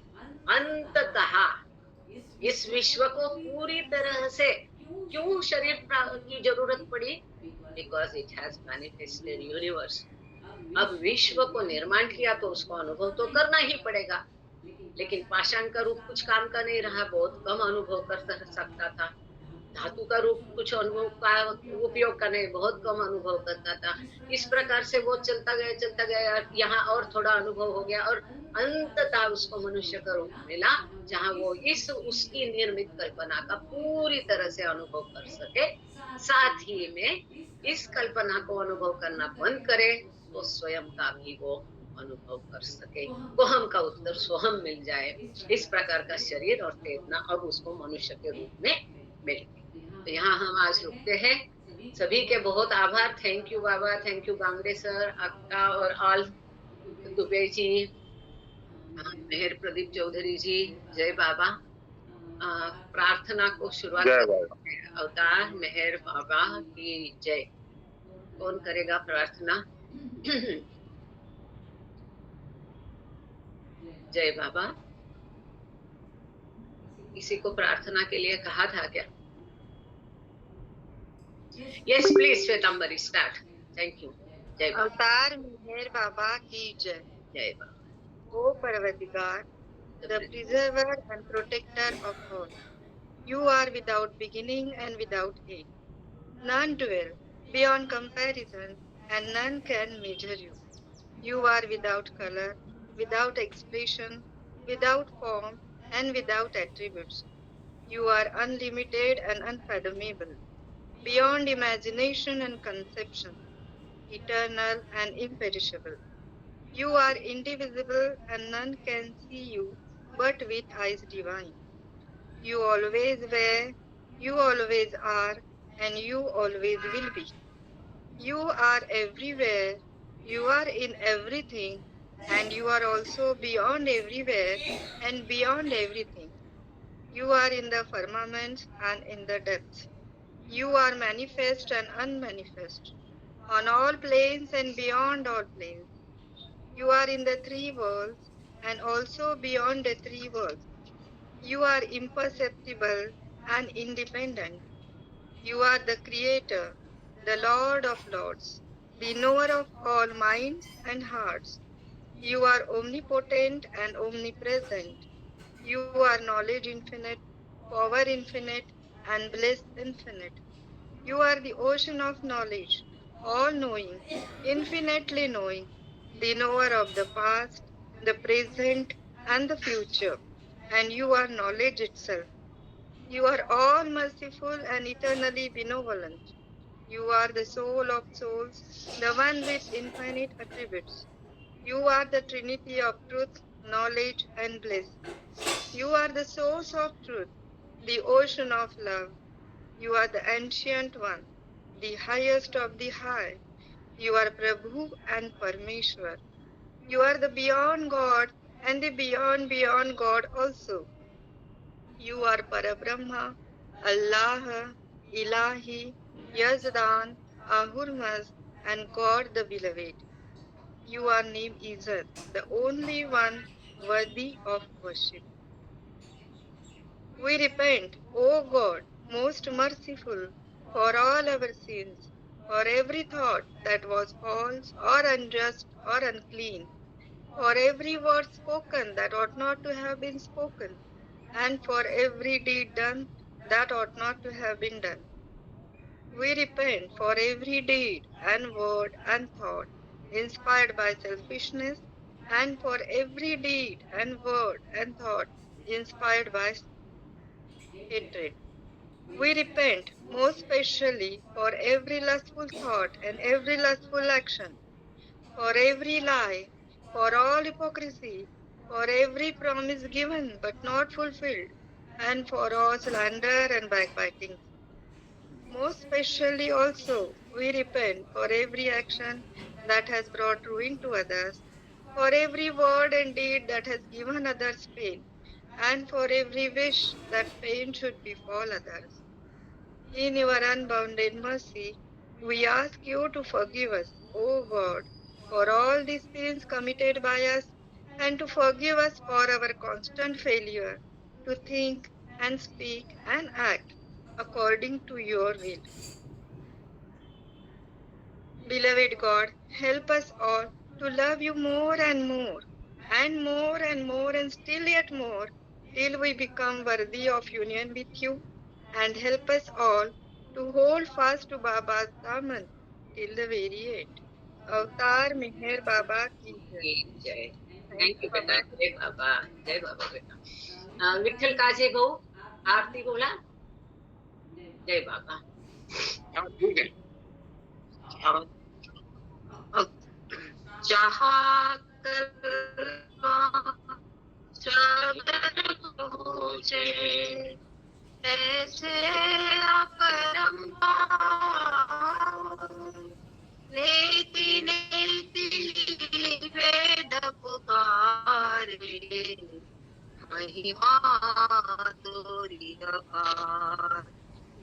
[SPEAKER 2] अंततः इस विश्व को पूरी तरह से क्यों शरीर की जरूरत पड़ी? Because it has manifested universe. अब विश्व को निर्माण किया तो उसको अनुभव तो करना ही पड़ेगा, लेकिन पाषाण का रूप कुछ काम का नहीं रहा, बहुत कम अनुभव कर सकता था। धातु का रूप कुछ अनुभव का उपयोग का नहीं, बहुत कम अनुभव करता था। इस प्रकार से वो चलता गया, यहाँ और थोड़ा अनुभव हो गया और अंततः उसको मनुष्य का रूप मिला, जहाँ वो इस उसकी निर्मित कल्पना का पूरी तरह से अनुभव कर सके। साथ ही में इस कल्पना को अनुभव करना बंद करे तो स्वयं का भी वो अनुभव कर सके, कोहम का उत्तर सोहम मिल जाए। इस प्रकार का शरीर और चेतना अब उसको मनुष्य के रूप में मिल गई। तो यहाँ हम आज रुकते हैं। सभी के बहुत आभार। Thank you Baba, thank you Bangade sir, अक्का और ऑल, दुबे जी, मेहर प्रदीप चौधरी जी, जय बाबा। प्रार्थना को शुरुआत करते हैं। अवतार मेहर बाबा की जय। कौन करेगा प्रार्थना? जय बाबा। किसी को प्रार्थना के लिए कहा था क्या? Yes please Shwetambari start. Thank you. जय बाबा।
[SPEAKER 7] अवतार मेहर बाबा की जय।
[SPEAKER 2] जय Baba.
[SPEAKER 7] O Parvatigar, the preserver and protector of all, you are without beginning and without end. None dwell beyond comparison and none can measure you. You are without color, without expression, without form and without attributes. You are unlimited and unfathomable, beyond imagination and conception, eternal and imperishable. You are indivisible and none can see you but with eyes divine. You always were, you always are, and you always will be. You are everywhere, you are in everything, and you are also beyond everywhere and beyond everything. You are in the firmament and in the depths. You are manifest and unmanifest, on all planes and beyond all planes. You are in the three worlds and also beyond the three worlds. You are imperceptible and independent. You are the Creator, the Lord of Lords, the knower of all minds and hearts. You are omnipotent and omnipresent. You are knowledge infinite, power infinite, and bliss infinite. You are the ocean of knowledge, all knowing, infinitely knowing, the knower of the past, the present, and the future. And you are knowledge itself. You are all merciful and eternally benevolent. You are the soul of souls, the one with infinite attributes. You are the trinity of truth, knowledge, and bliss. You are the source of truth, the ocean of love. You are the ancient one, the highest of the high. You are Prabhu and Parmeshwar. You are the beyond God and the beyond God also. You are Parabrahma, Allah, Ilahi, Yazdan, Ahurmaz, and God the Beloved. Your name is the only one worthy of worship. We repent, O God, most merciful, for all our sins, for every thought that was false or unjust or unclean, for every word spoken that ought not to have been spoken, and for every deed done that ought not to have been done. We repent for every deed and word and thought inspired by selfishness, and for every deed and word and thought inspired by hatred. We repent most specially for every lustful thought and every lustful action, for every lie, for all hypocrisy, for every promise given but not fulfilled, and for all slander and backbiting. Most specially also, we repent for every action that has brought ruin to others, for every word and deed that has given others pain, and for every wish that pain should befall others. In your unbounded mercy, we ask you to forgive us, O God, for all the sins committed by us, and to forgive us for our constant failure to think and speak and act according to your will. Beloved God, help us all to love you more and more, and more and more, and still yet more, till we become worthy of union with you, and help us all to hold fast to Baba's daman till the very end. Avatar Meher Baba ki jai.
[SPEAKER 2] जय.
[SPEAKER 7] Thank
[SPEAKER 2] thank
[SPEAKER 7] you,
[SPEAKER 2] you
[SPEAKER 7] Baba.
[SPEAKER 2] बेटा. जय बाबा बेटा. विठ्ठल काजे भाऊ आरती बोला. जय बाबा.
[SPEAKER 5] हाँ ठीक है.
[SPEAKER 4] जहाँ पूजे ऐसे नेति नेति वेद पुकारे महिमा तोरी अपार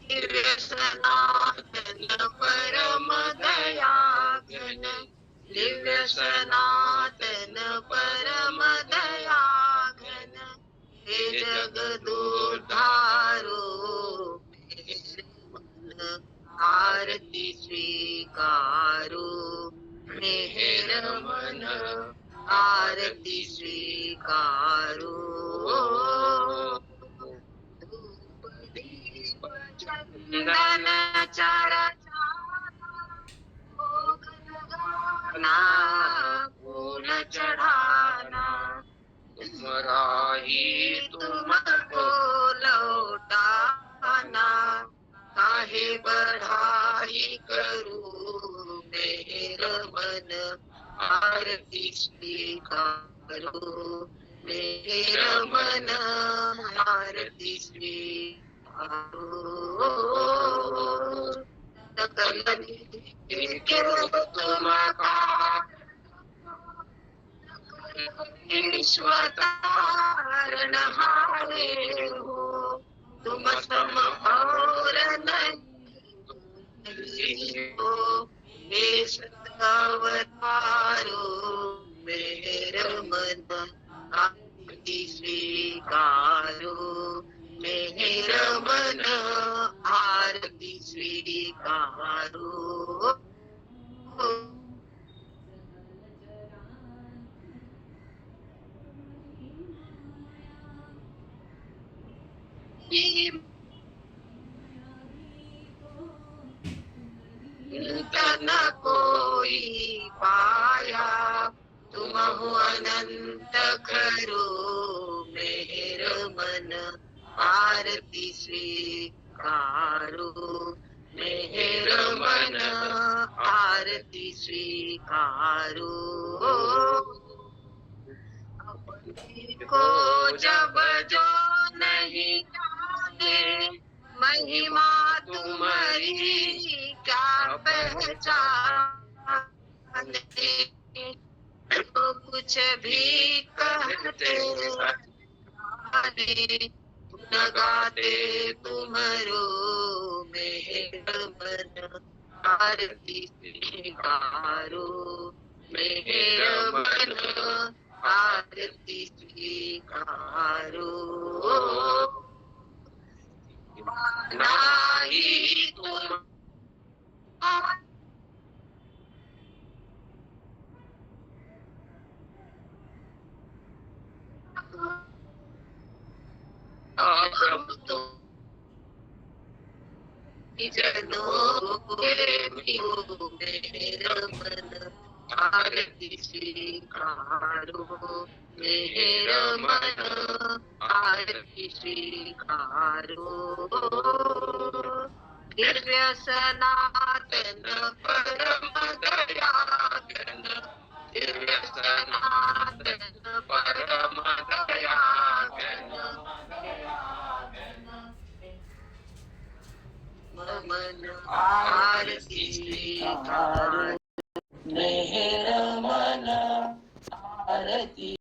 [SPEAKER 4] दिव्य सनातन परम दया घन दिव्य सनातन परम दया घन हे जगदुद्धारो मेरे मन आरती स्वीकारो मेहर मन आरती स्वीकारो धूप दीप चंदन चरचा भोग लगाना फूल चढ़ाना तुम्हारा ही तुमको लौटाना काहे बढ़ाई करूं मेरा मन आरती स्वीकारो मेरा मन आरती स्वीकारो सकल तुमका ईश्वतारण हारे हो तुम सम और नहीं हो हे सतावतारो आरती स्वीकारो मेहर मन आरती स्वीकारो न कोई पाया तुम हो अनंत करो मेहर मन आरती स्वीकारो मेहर मन आरती स्वीकारो को जब जो नहीं जाने महिमा तुम्हारी क्या पहचाने तो कुछ भी कहते न गाते तुम्हारो मेहर मन आरती स्वीकारो मेहर मन आरती स्वीकारो नाही तुम प्रभु तुम जनों मेरा मन आरती स्वीकारो मेरा मन आरती स्वीकारो दिव्य सनातन परम दयाघन दिव्य सनातन परम दयाघन मन आरती स्वीकारो मेहर मन आरती